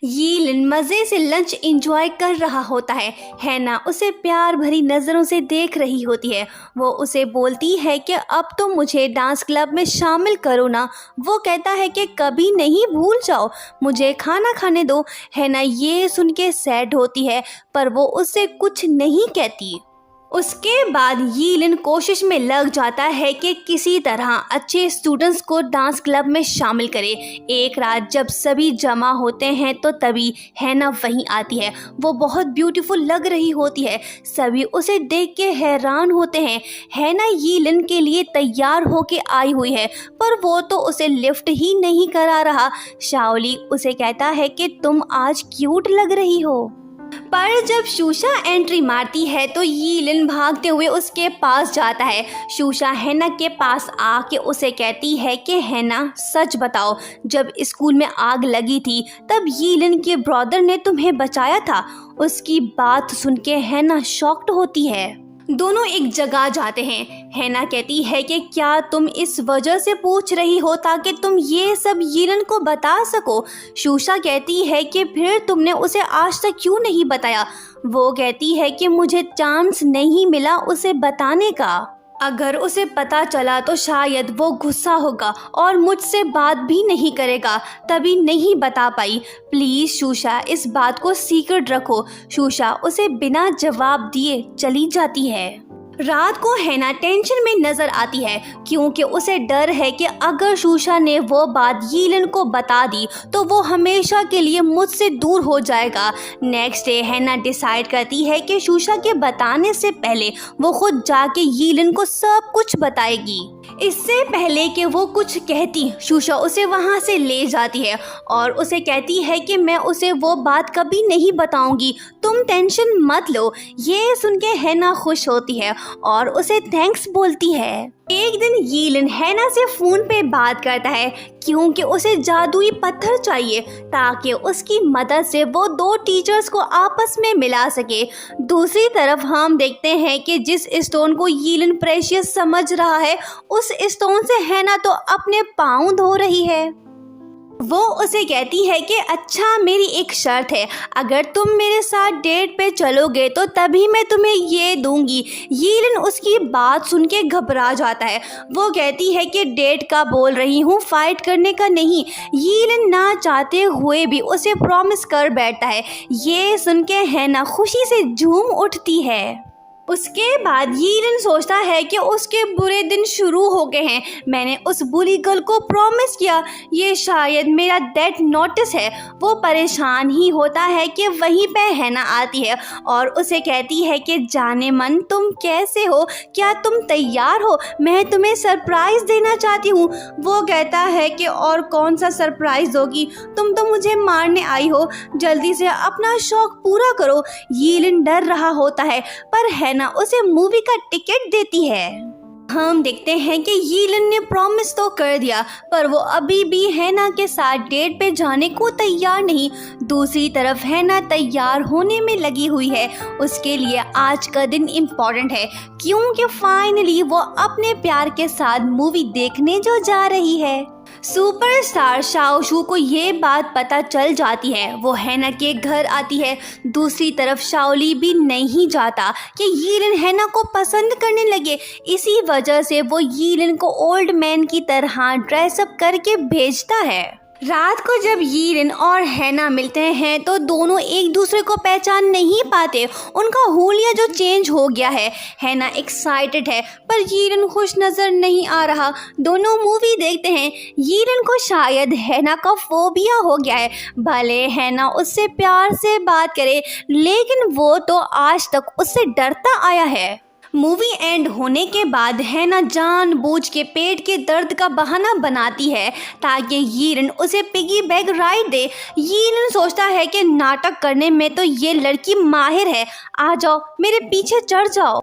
यीलिन मजे से लंच एंजॉय कर रहा होता है। हैना उसे प्यार भरी नजरों से देख रही होती है। वो उसे बोलती है कि अब तो मुझे डांस क्लब में शामिल करो ना। वो कहता है कि कभी नहीं, भूल जाओ, मुझे खाना खाने दो। हैना ये सुन के सैड होती है, पर वो उससे कुछ नहीं कहती। उसके बाद यीलिन कोशिश में लग जाता है कि किसी तरह अच्छे स्टूडेंट्स को डांस क्लब में शामिल करे। एक रात जब सभी जमा होते हैं तो तभी हैना वहीं आती है। वो बहुत ब्यूटीफुल लग रही होती है। सभी उसे देख के हैरान होते हैं। हैना यीलिन के लिए तैयार होके आई हुई है, पर वो तो उसे लिफ्ट ही नहीं करा रहा। शाओली उसे कहता है कि तुम आज क्यूट लग रही हो। पर जब शूशा एंट्री मारती है तो यीलिन भागते हुए उसके पास जाता है। शूशा हैना के पास आके उसे कहती है कि हैना सच बताओ, जब स्कूल में आग लगी थी तब यीलिन के ब्रदर ने तुम्हें बचाया था। उसकी बात सुन के हैना शॉक्ड होती है। दोनों एक जगह जाते हैं। हैना कहती है कि क्या तुम इस वजह से पूछ रही हो ताकि तुम ये सब यीलिन को बता सको। शूशा कहती है कि फिर तुमने उसे आज तक क्यों नहीं बताया। वो कहती है कि मुझे चांस नहीं मिला उसे बताने का। अगर उसे पता चला तो शायद वो गुस्सा होगा और मुझसे बात भी नहीं करेगा, तभी नहीं बता पाई। प्लीज शूशा, इस बात को सीक्रेट रखो। शूशा उसे बिना जवाब दिए चली जाती है। रात को हैना टेंशन में नजर आती है क्योंकि उसे डर है कि अगर शूशा ने वो बात यीलिन को बता दी तो वो हमेशा के लिए मुझसे दूर हो जाएगा। नेक्स्ट डे हैना डिसाइड करती है कि शूशा के बताने से पहले वो खुद जाके यीलिन को सब कुछ बताएगी। इससे पहले कि वो कुछ कहती, शूशा उसे वहाँ से ले जाती है और उसे कहती है कि मैं उसे वो बात कभी नहीं बताऊंगी, तुम टेंशन मत लो। ये सुन के हैना खुश होती है और उसे थैंक्स बोलती है। एक दिन यीलिन हैना से फोन पे बात करता है क्योंकि उसे जादुई पत्थर चाहिए ताकि उसकी मदद से वो 2 टीचर्स को आपस में मिला सके। दूसरी तरफ हम देखते हैं कि जिस स्टोन को यीलिन प्रेशियस समझ रहा है, उस स्टोन से हैना तो अपने पाँव धो रही है। वो उसे कहती है कि अच्छा, मेरी एक शर्त है, अगर तुम मेरे साथ डेट पे चलोगे तो तभी मैं तुम्हें ये दूंगी। यीलिन उसकी बात सुन के घबरा जाता है। वो कहती है कि डेट का बोल रही हूँ, फाइट करने का नहीं। यीलिन ना चाहते हुए भी उसे प्रॉमिस कर बैठता है। ये सुन के हैना खुशी से झूम उठती है। उसके बाद यीलिन सोचता है कि उसके बुरे दिन शुरू हो गए हैं। मैंने उस बुरी गर्ल को प्रॉमिस किया, ये शायद मेरा डेथ नोटिस है। वो परेशान ही होता है कि वहीं पे हैना आती है और उसे कहती है कि जाने मन, तुम कैसे हो, क्या तुम तैयार हो, मैं तुम्हें सरप्राइज देना चाहती हूँ। वो कहता है कि और कौन सा सरप्राइज होगी, तुम तो मुझे मारने आई हो, जल्दी से अपना शौक पूरा करो। यीलिन डर रहा होता है पर हैना उसे मूवी का टिकट देती है। हम देखते हैं कि यीलन ने प्रॉमिस तो कर दिया, पर वो अभी भी हैना के साथ डेट पे जाने को तैयार नहीं। दूसरी तरफ हैना तैयार होने में लगी हुई है। उसके लिए आज का दिन इम्पोर्टेंट है, क्योंकि फाइनली वो अपने प्यार के साथ मूवी देखने जो जा रही है। सुपरस्टार शाओशू को ये बात पता चल जाती है। वो हैना के घर आती है। दूसरी तरफ शाओली भी नहीं चाहता कि यीलन हैना को पसंद करने लगे। इसी वजह से वो यीलन को ओल्ड मैन की तरह ड्रेसअप करके भेजता है। रात को जब यीलन और हैना मिलते हैं तो दोनों एक दूसरे को पहचान नहीं पाते। उनका हुलिया जो चेंज हो गया है। हैना एक्साइटेड है, पर यीलन खुश नज़र नहीं आ रहा। दोनों मूवी देखते हैं। यीलन को शायद हैना का फोबिया हो गया है। भले हैना उससे प्यार से बात करे, लेकिन वो तो आज तक उससे डरता आया है। मूवी एंड होने के बाद हैना जानबूझ के पेट के दर्द का बहाना बनाती है ताकि यीलन उसे पिगी बैग राइड दे। यीलन सोचता है कि नाटक करने में तो ये लड़की माहिर है, आ जाओ मेरे पीछे चढ़ जाओ।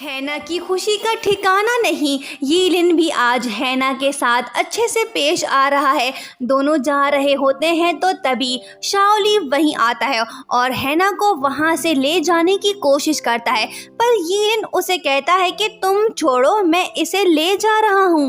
हैना की खुशी का ठिकाना नहीं। यीलन भी आज हैना के साथ अच्छे से पेश आ रहा है। दोनों जा रहे होते हैं तो तभी शाओली वहीं आता है और हैना को वहां से ले जाने की कोशिश करता है, पर यीलन उसे कहता है कि तुम छोड़ो, मैं इसे ले जा रहा हूँ।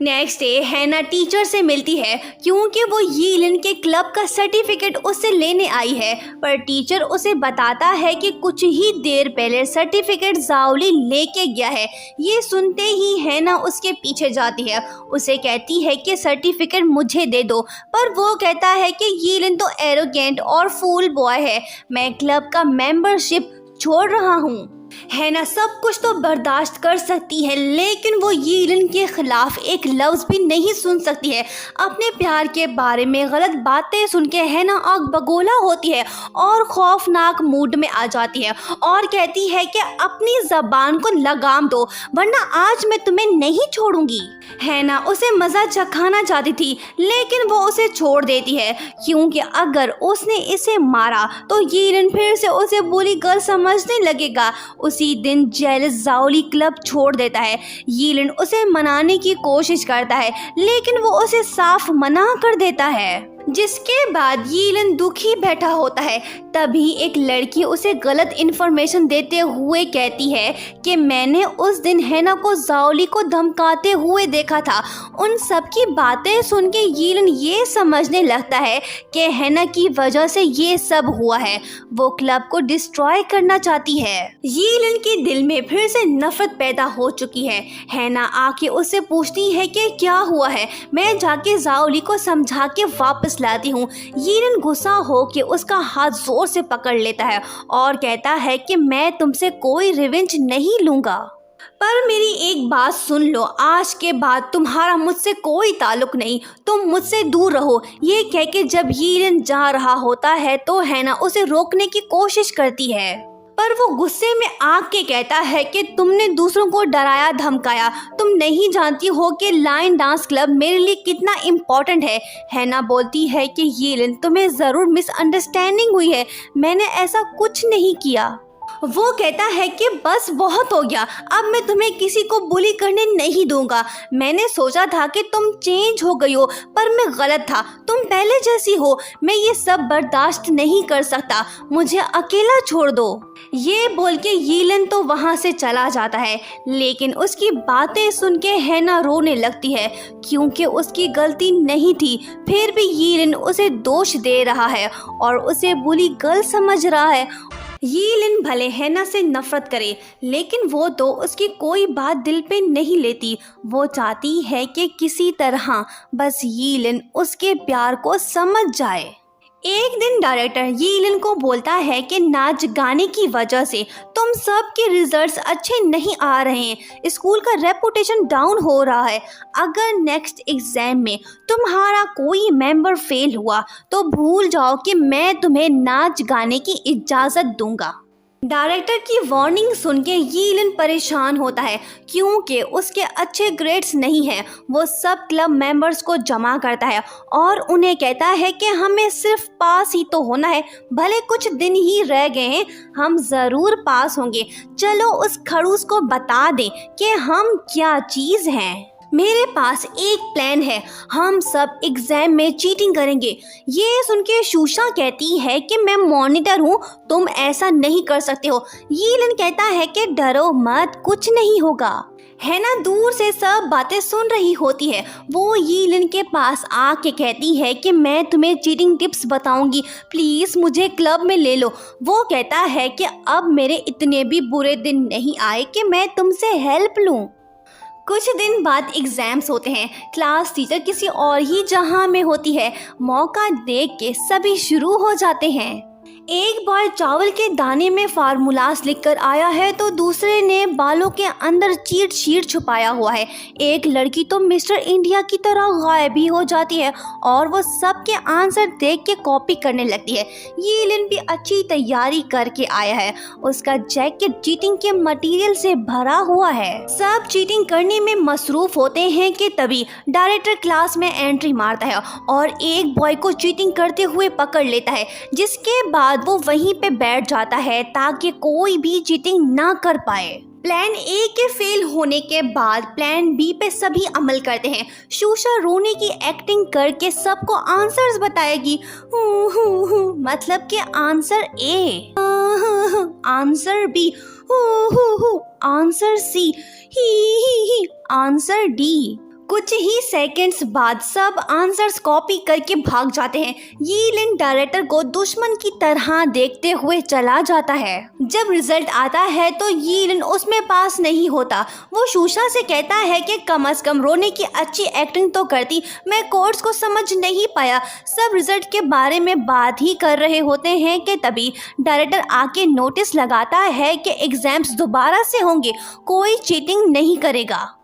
नेक्स्ट डे हैना टीचर से मिलती है, क्योंकि वो यीलन के क्लब का सर्टिफिकेट उससे लेने आई है, पर टीचर उसे बताता है कि कुछ ही देर पहले सर्टिफिकेट जाओली लेके गया है। ये सुनते ही हैना उसके पीछे जाती है। उसे कहती है कि सर्टिफिकेट मुझे दे दो, पर वो कहता है कि यीलन तो एरोगेंट और फूल बॉय है, मैं क्लब का मेंबरशिप छोड़ रहा हूँ। हैना सब कुछ तो बर्दाश्त कर सकती है, लेकिन वो यीलन के खिलाफ एक लफ्ज़ भी नहीं सुन सकती है। अपने प्यार के बारे में गलत बातें सुन के हैना आग बगोला होती है और खौफनाक मूड में आ जाती है और कहती है कि अपनी ज़बान को लगाम दो, वरना आज मैं तुम्हें नहीं छोड़ूंगी। हैना उसे मज़ा चखाना चाहती थी, लेकिन वो उसे छोड़ देती है, क्योंकि अगर उसने इसे मारा तो यीलन फिर से उसे बुरी गर्ल समझने लगेगा। उसी दिन जेलस जाओली क्लब छोड़ देता है। यीलन उसे मनाने की कोशिश करता है, लेकिन वो उसे साफ मना कर देता है। जिसके बाद यीलन दुखी बैठा होता है। तभी एक लड़की उसे गलत इन्फॉर्मेशन देते हुए कहती है कि मैंने उस दिन हैना को जाओली को धमकाते हुए देखा था। उन सब की बातें सुन के यीलन ये समझने लगता है कि हैना की वजह से ये सब हुआ है। वो क्लब को डिस्ट्रॉय करना चाहती है। यीलन के दिल में फिर से नफरत पैदा हो चुकी है। हैना आके उससे पूछती है कि क्या हुआ है। मैं जाके जाओली को समझा के वापस लाती हूँ। यीलन गुस्सा हो के उसका हाथ जोर से पकड़ लेता है और कहता है कि मैं तुमसे कोई रिवेंज नहीं लूंगा, पर मेरी एक बात सुन लो, आज के बाद तुम्हारा मुझसे कोई ताल्लुक नहीं, तुम मुझसे दूर रहो। ये कह के जब यीलन जा रहा होता है तो हैना उसे रोकने की कोशिश करती है, पर वो गुस्से में आग के कहता है कि तुमने दूसरों को डराया धमकाया, तुम नहीं जानती हो कि लाइन डांस क्लब मेरे लिए कितना इम्पोर्टेंट है। हैना बोलती है कि यीलन तुम्हें ज़रूर मिसअंडरस्टैंडिंग हुई है, मैंने ऐसा कुछ नहीं किया। वो कहता है कि बस बहुत हो गया, अब मैं तुम्हें किसी को बुली करने नहीं दूंगा। मैंने सोचा था कि तुम चेंज हो गई हो, पर मैं गलत था, तुम पहले जैसी हो। मैं ये सब बर्दाश्त नहीं कर सकता, मुझे अकेला छोड़ दो। ये बोल के यीलन तो वहाँ से चला जाता है, लेकिन उसकी बातें सुन के हैना रोने लगती है, क्योंकि उसकी गलती नहीं थी। फिर भी यीलन उसे दोष दे रहा है और उसे बुरी गर्ल समझ रहा है। यीलन भले हैना से नफरत करे, लेकिन वो तो उसकी कोई बात दिल पे नहीं लेती। वो चाहती है कि किसी तरह बस यीलन उसके प्यार को समझ जाए। एक दिन डायरेक्टर यीलन को बोलता है कि नाच गाने की वजह से तुम सब के रिजल्ट्स अच्छे नहीं आ रहे हैं, स्कूल का रेपुटेशन डाउन हो रहा है। अगर नेक्स्ट एग्जाम में तुम्हारा कोई मेंबर फेल हुआ तो भूल जाओ कि मैं तुम्हें नाच गाने की इजाज़त दूंगा। डायरेक्टर की वार्निंग सुन के यीलिन परेशान होता है क्योंकि उसके अच्छे ग्रेड्स नहीं हैं। वो सब क्लब मेंबर्स को जमा करता है और उन्हें कहता है कि हमें सिर्फ पास ही तो होना है, भले कुछ दिन ही रह गए हैं, हम ज़रूर पास होंगे। चलो उस खड़ूस को बता दें कि हम क्या चीज़ हैं। मेरे पास एक प्लान है, हम सब एग्जाम में चीटिंग करेंगे। ये सुन के शूशा कहती है कि मैं मॉनिटर हूँ, तुम ऐसा नहीं कर सकते हो। यीलिन कहता है कि डरो मत, कुछ नहीं होगा। हैना दूर से सब बातें सुन रही होती है। वो यीलिन के पास आके कहती है कि मैं तुम्हें चीटिंग टिप्स बताऊंगी, प्लीज़ मुझे क्लब में ले लो। वो कहता है कि अब मेरे इतने भी बुरे दिन नहीं आए कि मैं तुमसे हेल्प लूँ। कुछ दिन बाद एग्जाम्स होते हैं। क्लास टीचर किसी और ही जहां में होती है। मौका देख के सभी शुरू हो जाते हैं। एक बॉय चावल के दाने में फार्मूलास लिखकर आया है तो दूसरे ने बालों के अंदर चीट शीट छुपाया हुआ है। एक लड़की तो मिस्टर इंडिया की तरह गायब भी हो जाती है और वो सबके आंसर देख के कॉपी करने लगती है। यीलिन भी अच्छी तैयारी करके आया है। उसका जैकेट चीटिंग के मटेरियल से भरा हुआ है। सब चीटिंग करने में मसरूफ होते हैं कि तभी डायरेक्टर क्लास में एंट्री मारता है और एक बॉय को चीटिंग करते हुए पकड़ लेता है, जिसके बाद वो वहीं पे बैठ जाता है ताकि कोई भी चीटिंग ना कर पाए। प्लान ए के फेल होने के बाद प्लान बी पे सभी अमल करते हैं। शूशा रोने की एक्टिंग करके सबको आंसर्स बताएगी। मतलब कि answer A, answer B, answer C, ही, आंसर डी। कुछ ही सेकंड्स बाद सब आंसर्स कॉपी करके भाग जाते हैं। यीलिन डायरेक्टर को दुश्मन की तरह देखते हुए चला जाता है। जब रिजल्ट आता है तो यीलिन उसमें पास नहीं होता। वो शूशा से कहता है कि कम से कम रोने की अच्छी एक्टिंग तो करती, मैं कोर्स को समझ नहीं पाया। सब रिजल्ट के बारे में बात ही कर रहे होते हैं कि तभी डायरेक्टर आके नोटिस लगाता है कि एग्जाम्स दोबारा से होंगे, कोई चीटिंग नहीं करेगा।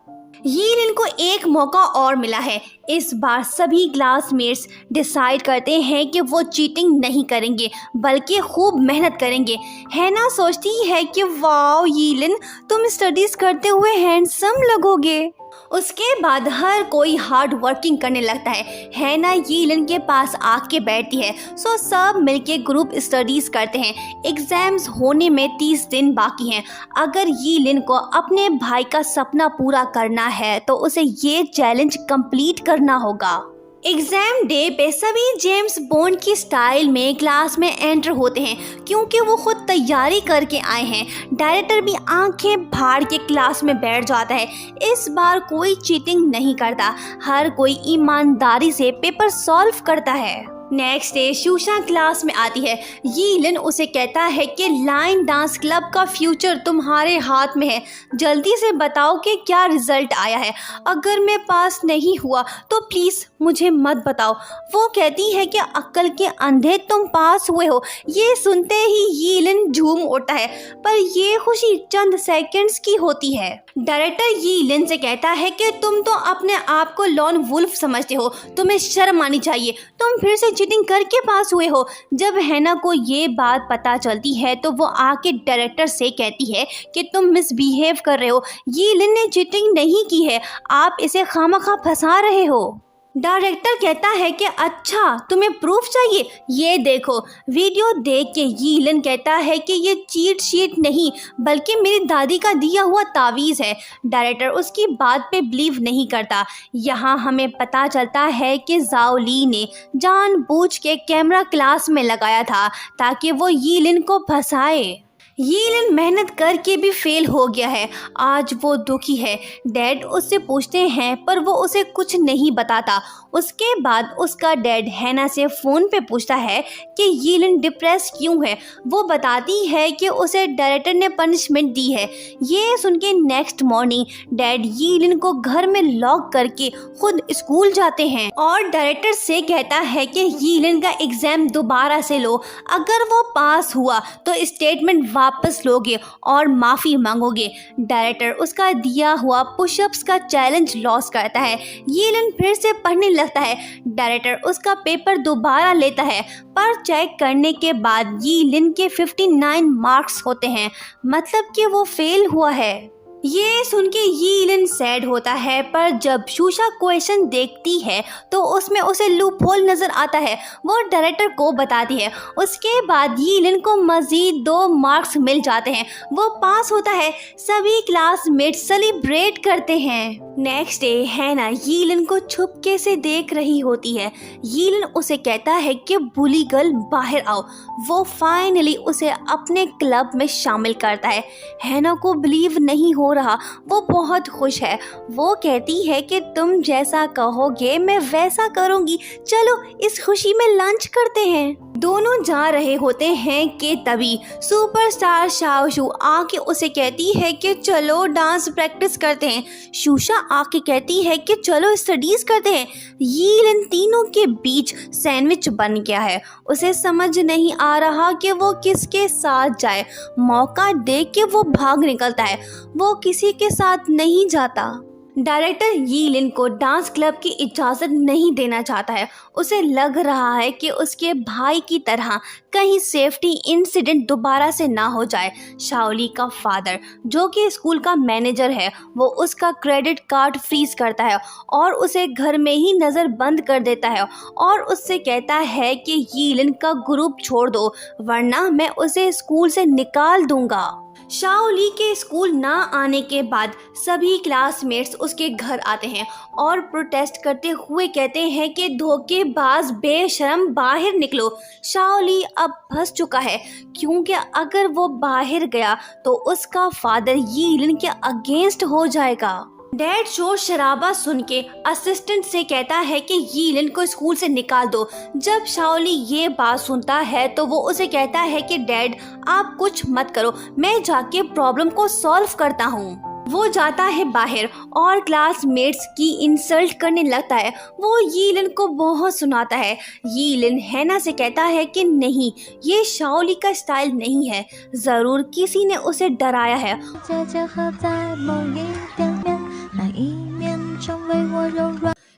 यीलिन को एक मौका और मिला है। इस बार सभी क्लासमेट्स डिसाइड करते हैं कि वो चीटिंग नहीं करेंगे बल्कि खूब मेहनत करेंगे। हैना सोचती है कि वाओ यीलिन, तुम स्टडीज करते हुए हैंडसम लगोगे। उसके बाद हर कोई हार्ड वर्किंग करने लगता है। हैना यीलिन के पास आके बैठती है। सो सब मिलके ग्रुप स्टडीज करते हैं। एग्जाम्स होने में 30 दिन बाकी हैं। अगर यीलिन को अपने भाई का सपना पूरा करना है तो उसे ये चैलेंज कंप्लीट करना होगा। एग्जाम डे पे सभी जेम्स बॉन्ड की स्टाइल में क्लास में एंटर होते हैं क्योंकि वो खुद तैयारी करके आए हैं। डायरेक्टर भी आंखें फाड़ के क्लास में बैठ जाता है। इस बार कोई चीटिंग नहीं करता, हर कोई ईमानदारी से पेपर सॉल्व करता है। नेक्स्ट डे शूशा क्लास में आती है। यीलिन उसे कहता है कि लाइन डांस क्लब का फ्यूचर तुम्हारे हाथ में है, जल्दी से बताओ कि क्या रिजल्ट आया है। अगर मैं पास नहीं हुआ तो प्लीज़ मुझे मत बताओ। वो कहती है कि अक्ल के अंधे तुम पास हुए हो। ये सुनते ही यीलिन झूम उठता है, पर ये खुशी चंद सेकंड्स की होती है। डायरेक्टर यीलिन से कहता है कि तुम तो अपने आप को लॉन वुल्फ समझते हो, तुम्हें शर्म आनी चाहिए, तुम फिर से चीटिंग करके पास हुए हो। जब हैना को ये बात पता चलती है तो वो आके डायरेक्टर से कहती है कि तुम मिसबिहेव कर रहे हो, यीलिन ने चीटिंग नहीं की है, आप इसे खामखा फंसा रहे हो। डायरेक्टर कहता है कि अच्छा तुम्हें प्रूफ चाहिए, ये देखो। वीडियो देख के यीलिन कहता है कि ये चीट शीट नहीं बल्कि मेरी दादी का दिया हुआ तावीज़ है। डायरेक्टर उसकी बात पे बिलीव नहीं करता। यहाँ हमें पता चलता है कि जाओ ली ने जानबूझ के कैमरा क्लास में लगाया था ताकि वो यीलिन को फंसाए। यीलिन मेहनत करके भी फेल हो गया है। आज वो दुखी है। डैड उससे पूछते हैं पर वो उसे कुछ नहीं बताता। उसके बाद उसका डैड हैना से फ़ोन पे पूछता है कि यीलिन डिप्रेस क्यों है। वो बताती है कि उसे डायरेक्टर ने पनिशमेंट दी है। ये सुन के नेक्स्ट मॉर्निंग डैड यीलिन को घर में लॉक करके खुद स्कूल जाते हैं और डायरेक्टर से कहता है कि यीलिन का एग्ज़ाम दोबारा से लो, अगर वो पास हुआ तो स्टेटमेंट वापस लोगे और माफ़ी मांगोगे। डायरेक्टर उसका दिया हुआ पुशअप्स का चैलेंज लॉस करता है। यीलिन फिर से पढ़ने लगता है। डायरेक्टर उसका पेपर दोबारा लेता है, पर चेक करने के बाद यीलिन के 59 मार्क्स होते हैं, मतलब कि वो फेल हुआ है। ये सुन के यीलिन सैड होता है, पर जब शूशा क्वेश्चन देखती है तो उसमें उसे लूप होल नज़र आता है। वो डायरेक्टर को बताती है। उसके बाद यीलिन को मज़ीद 2 मार्क्स मिल जाते हैं। वो पास होता है। सभी क्लासमेट सेलिब्रेट करते हैं। नेक्स्ट डे हैना यीलिन को छुपके से देख रही होती है। यीलिन उसे कहता है कि बुली गर्ल बाहर आओ। वो फाइनली उसे अपने क्लब में शामिल करता है। हैना को बिलीव नहीं हो रहा। वो बहुत खुश है। वो कहती है कि तुम जैसा कहोगे मैं वैसा करूंगी। चलो इस खुशी में लंच करते हैं। दोनों जा रहे होते हैं कि तभी सुपरस्टार शाओशू आके उसे कहती है कि चलो डांस प्रैक्टिस करते हैं। शूशा आके कहती है कि चलो स्टडीज करते हैं। यीलिन तीनों के बीच सैंडविच बन गया है। उसे समझ नहीं आ रहा कि वो किसके साथ जाए। मौका देख के वो भाग निकलता है। वो किसी के साथ नहीं जाता। डायरेक्टर यीलिन को डांस क्लब की इजाज़त नहीं देना चाहता है। उसे लग रहा है कि उसके भाई की तरह कहीं सेफ्टी इंसिडेंट दोबारा से ना हो जाए। शाओली का फादर, जो कि स्कूल का मैनेजर है, वो उसका क्रेडिट कार्ड फ्रीज करता है और उसे घर में ही नज़र बंद कर देता है और उससे कहता है कि यीलिन का ग्रुप छोड़ दो, वरना मैं उसे स्कूल से निकाल दूंगा। शाओली के स्कूल ना आने के बाद सभी क्लासमेट्स उसके घर आते हैं और प्रोटेस्ट करते हुए कहते हैं कि धोखेबाज बेशरम बाहर निकलो। शाओली अब फंस चुका है, क्योंकि अगर वो बाहर गया तो उसका फादर यीलिन के अगेंस्ट हो जाएगा। डैड शोर शराबा सुन के असिस्टेंट से कहता है कि यीलिन को स्कूल से निकाल दो। जब शाओली ये बात सुनता है तो वो उसे कहता है कि डैड आप कुछ मत करो, मैं जाके प्रॉब्लम को सॉल्व करता हूँ। वो जाता है बाहर और क्लासमेट्स की इंसल्ट करने लगता है। वो यीलिन को बहुत सुनाता है। यीलिन हैना से कहता है कि नहीं, ये शाओली का स्टाइल नहीं है, ज़रूर किसी ने उसे डराया है।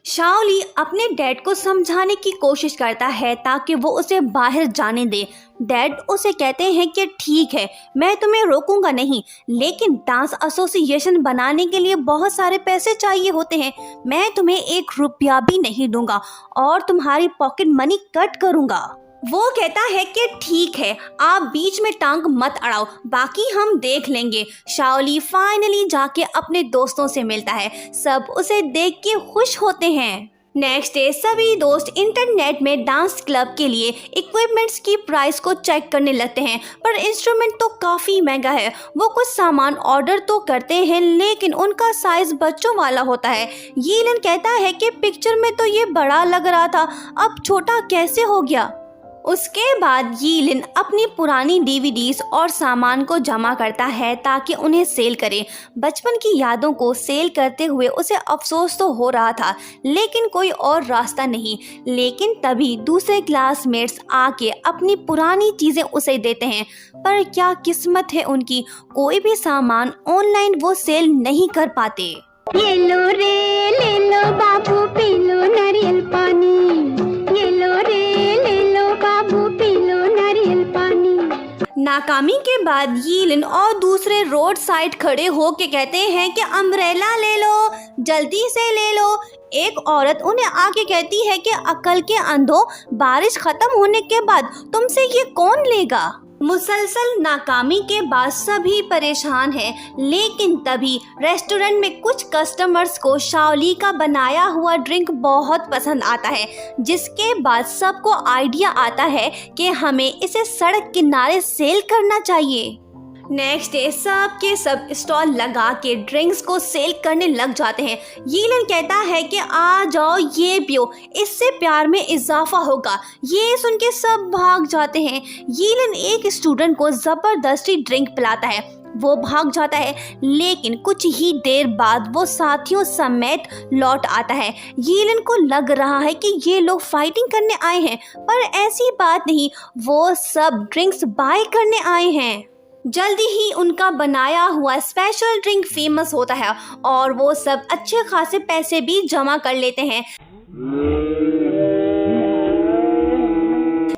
शाओली अपने डैड को समझाने की कोशिश करता है ताकि वो उसे बाहर जाने दे। डैड उसे कहते हैं कि ठीक है, मैं तुम्हें रोकूंगा नहीं, लेकिन डांस एसोसिएशन बनाने के लिए बहुत सारे पैसे चाहिए होते हैं। मैं तुम्हें 1 रुपया भी नहीं दूंगा और तुम्हारी पॉकेट मनी कट करूंगा। वो कहता है कि ठीक है, आप बीच में टांग मत अड़ाओ, बाकी हम देख लेंगे। शाओली फाइनली जाके अपने दोस्तों से मिलता है। सब उसे देख के खुश होते हैं। नेक्स्ट डे सभी दोस्त इंटरनेट में डांस क्लब के लिए इक्विपमेंट्स की प्राइस को चेक करने लगते हैं, पर इंस्ट्रूमेंट तो काफ़ी महंगा है। वो कुछ सामान ऑर्डर तो करते हैं, लेकिन उनका साइज बच्चों वाला होता है। यीलिन कहता है कि पिक्चर में तो ये बड़ा लग रहा था, अब छोटा कैसे हो गया। उसके बाद यीलिन अपनी पुरानी डीवीडीज और सामान को जमा करता है ताकि उन्हें सेल करे। बचपन की यादों को सेल करते हुए उसे अफसोस तो हो रहा था, लेकिन कोई और रास्ता नहीं। लेकिन तभी दूसरे क्लासमेट्स आके अपनी पुरानी चीज़ें उसे देते हैं, पर क्या किस्मत है उनकी, कोई भी सामान ऑनलाइन वो सेल नहीं कर पाते। ये लो रे ले लो बाबू पी लो नारियल पानी, ये लो रे ले लो बाबू पी लो नारियल पानी। नाकामी के बाद यीलिन और दूसरे रोड साइड खड़े हो के कहते हैं कि अम्ब्रेला ले लो, जल्दी से ले लो। एक औरत उन्हें आके कहती है कि अकल के अंधों, बारिश खत्म होने के बाद तुमसे ये कौन लेगा। मुसलसल नाकामी के बाद सभी परेशान हैं, लेकिन तभी रेस्टोरेंट में कुछ कस्टमर्स को शाओली का बनाया हुआ ड्रिंक बहुत पसंद आता है, जिसके बाद सबको आइडिया आता है कि हमें इसे सड़क किनारे सेल करना चाहिए। नेक्स्ट डे सब के सब स्टॉल लगा के ड्रिंक्स को सेल करने लग जाते हैं। यीलिन कहता है कि आ जाओ ये पियो, इससे प्यार में इजाफा होगा। ये सुन के सब भाग जाते हैं। यीलिन एक स्टूडेंट को ज़बरदस्ती ड्रिंक पिलाता है। वो भाग जाता है, लेकिन कुछ ही देर बाद वो साथियों समेत लौट आता है। यीलिन को लग रहा है कि ये लोग फाइटिंग करने आए हैं, पर ऐसी बात नहीं, वो सब ड्रिंक्स बाय करने आए हैं। जल्दी ही उनका बनाया हुआ स्पेशल ड्रिंक फेमस होता है और वो सब अच्छे खासे पैसे भी जमा कर लेते हैं।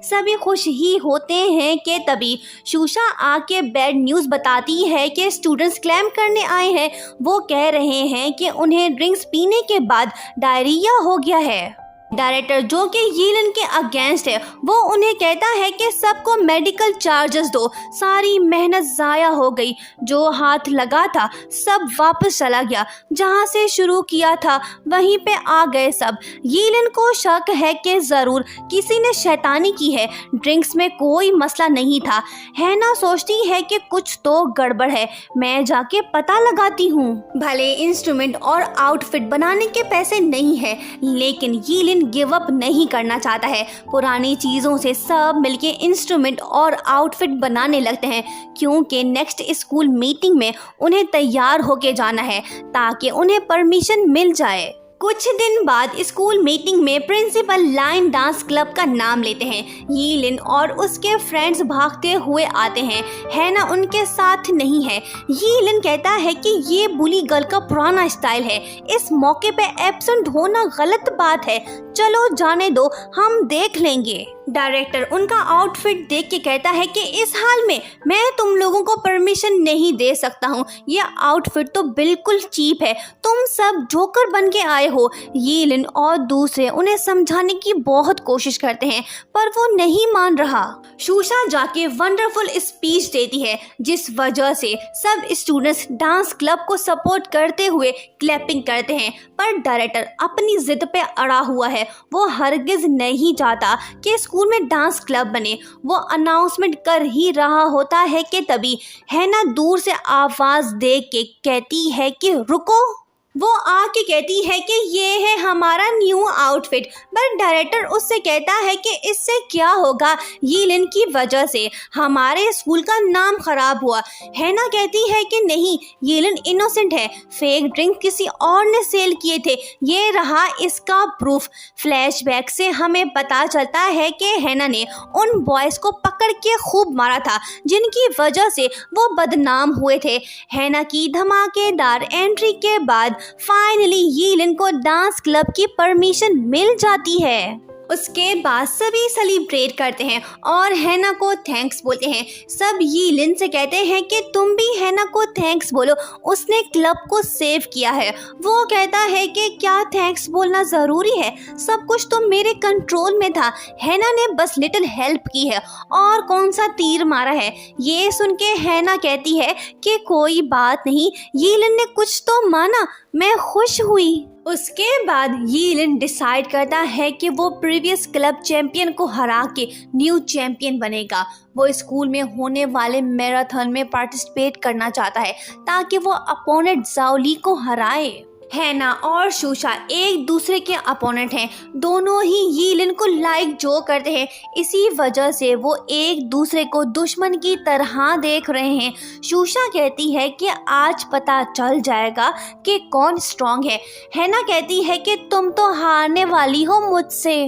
सभी खुश ही होते हैं कि तभी शूशा आके बैड न्यूज़ बताती है कि स्टूडेंट्स क्लेम करने आए हैं। वो कह रहे हैं कि उन्हें ड्रिंक्स पीने के बाद डायरिया हो गया है। डायरेक्टर जो कि यीलन के अगेंस्ट है वो उन्हें कहता है कि सबको मेडिकल चार्जेस दो। सारी मेहनत ज़ाया हो गई, जो हाथ लगा था सब वापस चला गया, जहां से शुरू किया था वहीं पे आ गए सब। यीलन को शक है कि ज़रूर किसी ने शैतानी की है, ड्रिंक्स में कोई मसला नहीं था। हैना सोचती है कि कुछ तो गड़बड़ है, मैं जाके पता लगाती हूँ। भले इंस्ट्रूमेंट और आउटफिट बनाने के पैसे नहीं है, लेकिन यीलन गिव अप नहीं करना चाहता है। पुरानी चीज़ों से सब मिलके इंस्ट्रूमेंट और आउटफिट बनाने लगते हैं, क्योंकि नेक्स्ट स्कूल मीटिंग में उन्हें तैयार होके जाना है ताकि उन्हें परमिशन मिल जाए। कुछ दिन बाद स्कूल मीटिंग में प्रिंसिपल लाइन डांस क्लब का नाम लेते हैं। यीलिन और उसके फ्रेंड्स भागते हुए आते हैं। हैना उनके साथ नहीं है। यीलिन कहता है कि ये बुली गर्ल का पुराना स्टाइल है, इस मौके पे एब्सेंट होना गलत बात है, चलो जाने दो, हम देख लेंगे। डायरेक्टर उनका आउटफिट देख के कहता है कि इस हाल में मैं तुम लोगों को परमिशन नहीं दे सकता हूँ, ये आउटफिट तो बिल्कुल चीप है, तुम सब जोकर बन के आए हो। यीलिन और दूसरे उन्हें समझाने की बहुत कोशिश करते हैं पर वो नहीं मान रहा। शूशा जाके वंडरफुल स्पीच देती है, जिस वजह से सब स्टूडेंट्स डांस क्लब को सपोर्ट करते हुए क्लैपिंग करते हैं। पर डायरेक्टर अपनी जिद पे अड़ा हुआ है, वो हरगिज नहीं चाहता कि स्कूल में डांस क्लब बने। वो अनाउंसमेंट कर ही रहा होता है कि तभी हैना दूर से आवाज दे के कहती है कि रुको। वो आके कहती है कि ये है हमारा न्यू आउटफिट, पर डायरेक्टर उससे कहता है कि इससे क्या होगा, यीलिन की वजह से हमारे स्कूल का नाम खराब हुआ। हैना कहती है कि नहीं, यीलिन इनोसेंट है, फेक ड्रिंक किसी और ने सेल किए थे, ये रहा इसका प्रूफ। फ्लैशबैक से हमें पता चलता है कि हैना ने उन बॉयज़ को पकड़ के खूब मारा था जिनकी वजह से वो बदनाम हुए थे। हैना की धमाकेदार एंट्री के बाद फाइनली यीलिन को डांस क्लब की परमिशन मिल जाती है। उसके बाद सभी सेलिब्रेट करते हैं और हैना को थैंक्स बोलते हैं। सब यीलिन से कहते हैं कि तुम भी हैना को थैंक्स बोलो, उसने क्लब को सेव किया है। वो कहता है कि क्या थैंक्स बोलना ज़रूरी है, सब कुछ तो मेरे कंट्रोल में था, हैना ने बस लिटिल हेल्प की है और कौन सा तीर मारा है। ये सुन के हैना कहती है कि कोई बात नहीं, यीलिन ने कुछ तो माना, मैं खुश हुई। उसके बाद यीलिन डिसाइड करता है कि वो प्रीवियस क्लब चैंपियन को हरा के न्यू चैंपियन बनेगा। वो स्कूल में होने वाले मैराथन में पार्टिसिपेट करना चाहता है ताकि वो अपोनेंट ज़ाओ ली को हराए। हैना और शूशा एक दूसरे के अपोनेंट हैं, दोनों ही यीलिन को लाइक जो करते हैं, इसी वजह से वो एक दूसरे को दुश्मन की तरह देख रहे हैं। शूशा कहती है कि आज पता चल जाएगा कि कौन स्ट्रांग है। हैना कहती है कि तुम तो हारने वाली हो मुझसे।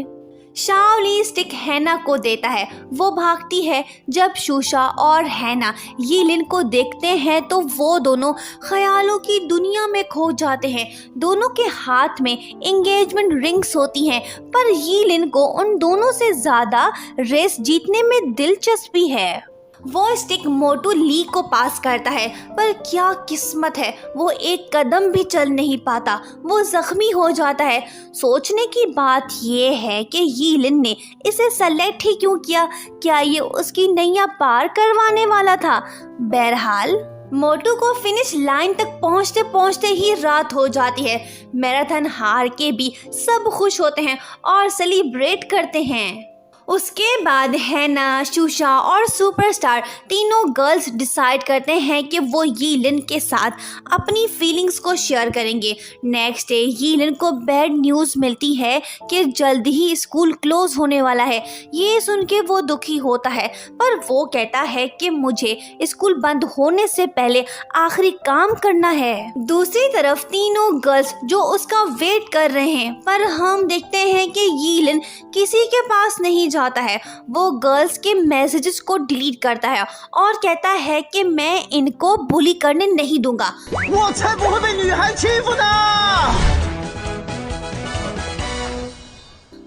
शाओली स्टिक हैना को देता है, वो भागती है। जब शूशा और हैना यीलिन को देखते हैं तो वो दोनों ख्यालों की दुनिया में खो जाते हैं। दोनों के हाथ में एंगेजमेंट रिंग्स होती हैं, पर यीलिन को उन दोनों से ज़्यादा रेस जीतने में दिलचस्पी है। वो स्टिक मोटू ली को पास करता है, पर क्या किस्मत है, वो एक कदम भी चल नहीं पाता, वो जख्मी हो जाता है। सोचने की बात ये है कि यीलिन ने इसे सेलेक्ट ही क्यों किया, क्या ये उसकी नैया पार करवाने वाला था। बहरहाल मोटू को फिनिश लाइन तक पहुंचते पहुंचते ही रात हो जाती है। मैराथन हार के भी सब खुश होते हैं और सेलिब्रेट करते हैं। उसके बाद हैना, शूशा और सुपरस्टार तीनों गर्ल्स डिसाइड करते हैं कि वो यीलिन के साथ अपनी फीलिंग्स को शेयर करेंगे। नेक्स्ट डे यीलिन को बैड न्यूज़ मिलती है कि जल्द ही स्कूल क्लोज होने वाला है। ये सुन के वो दुखी होता है, पर वो कहता है कि मुझे स्कूल बंद होने से पहले आखिरी काम करना है। दूसरी तरफ तीनों गर्ल्स जो उसका वेट कर रहे हैं, पर हम देखते हैं कि यीलिन किसी के पास नहीं जाता है। वो गर्ल्स के मैसेजेस को डिलीट करता है और कहता है कि मैं इनको बुली करने नहीं दूंगा। 我才不会被女孩欺负呢！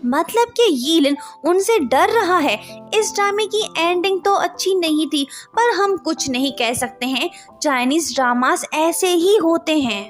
मतलब कि यीलिन उनसे डर रहा है। इस ड्रामे की एंडिंग तो अच्छी नहीं थी, पर हम कुछ नहीं कह सकते हैं। चाइनीज ड्रामास ऐसे ही होते हैं।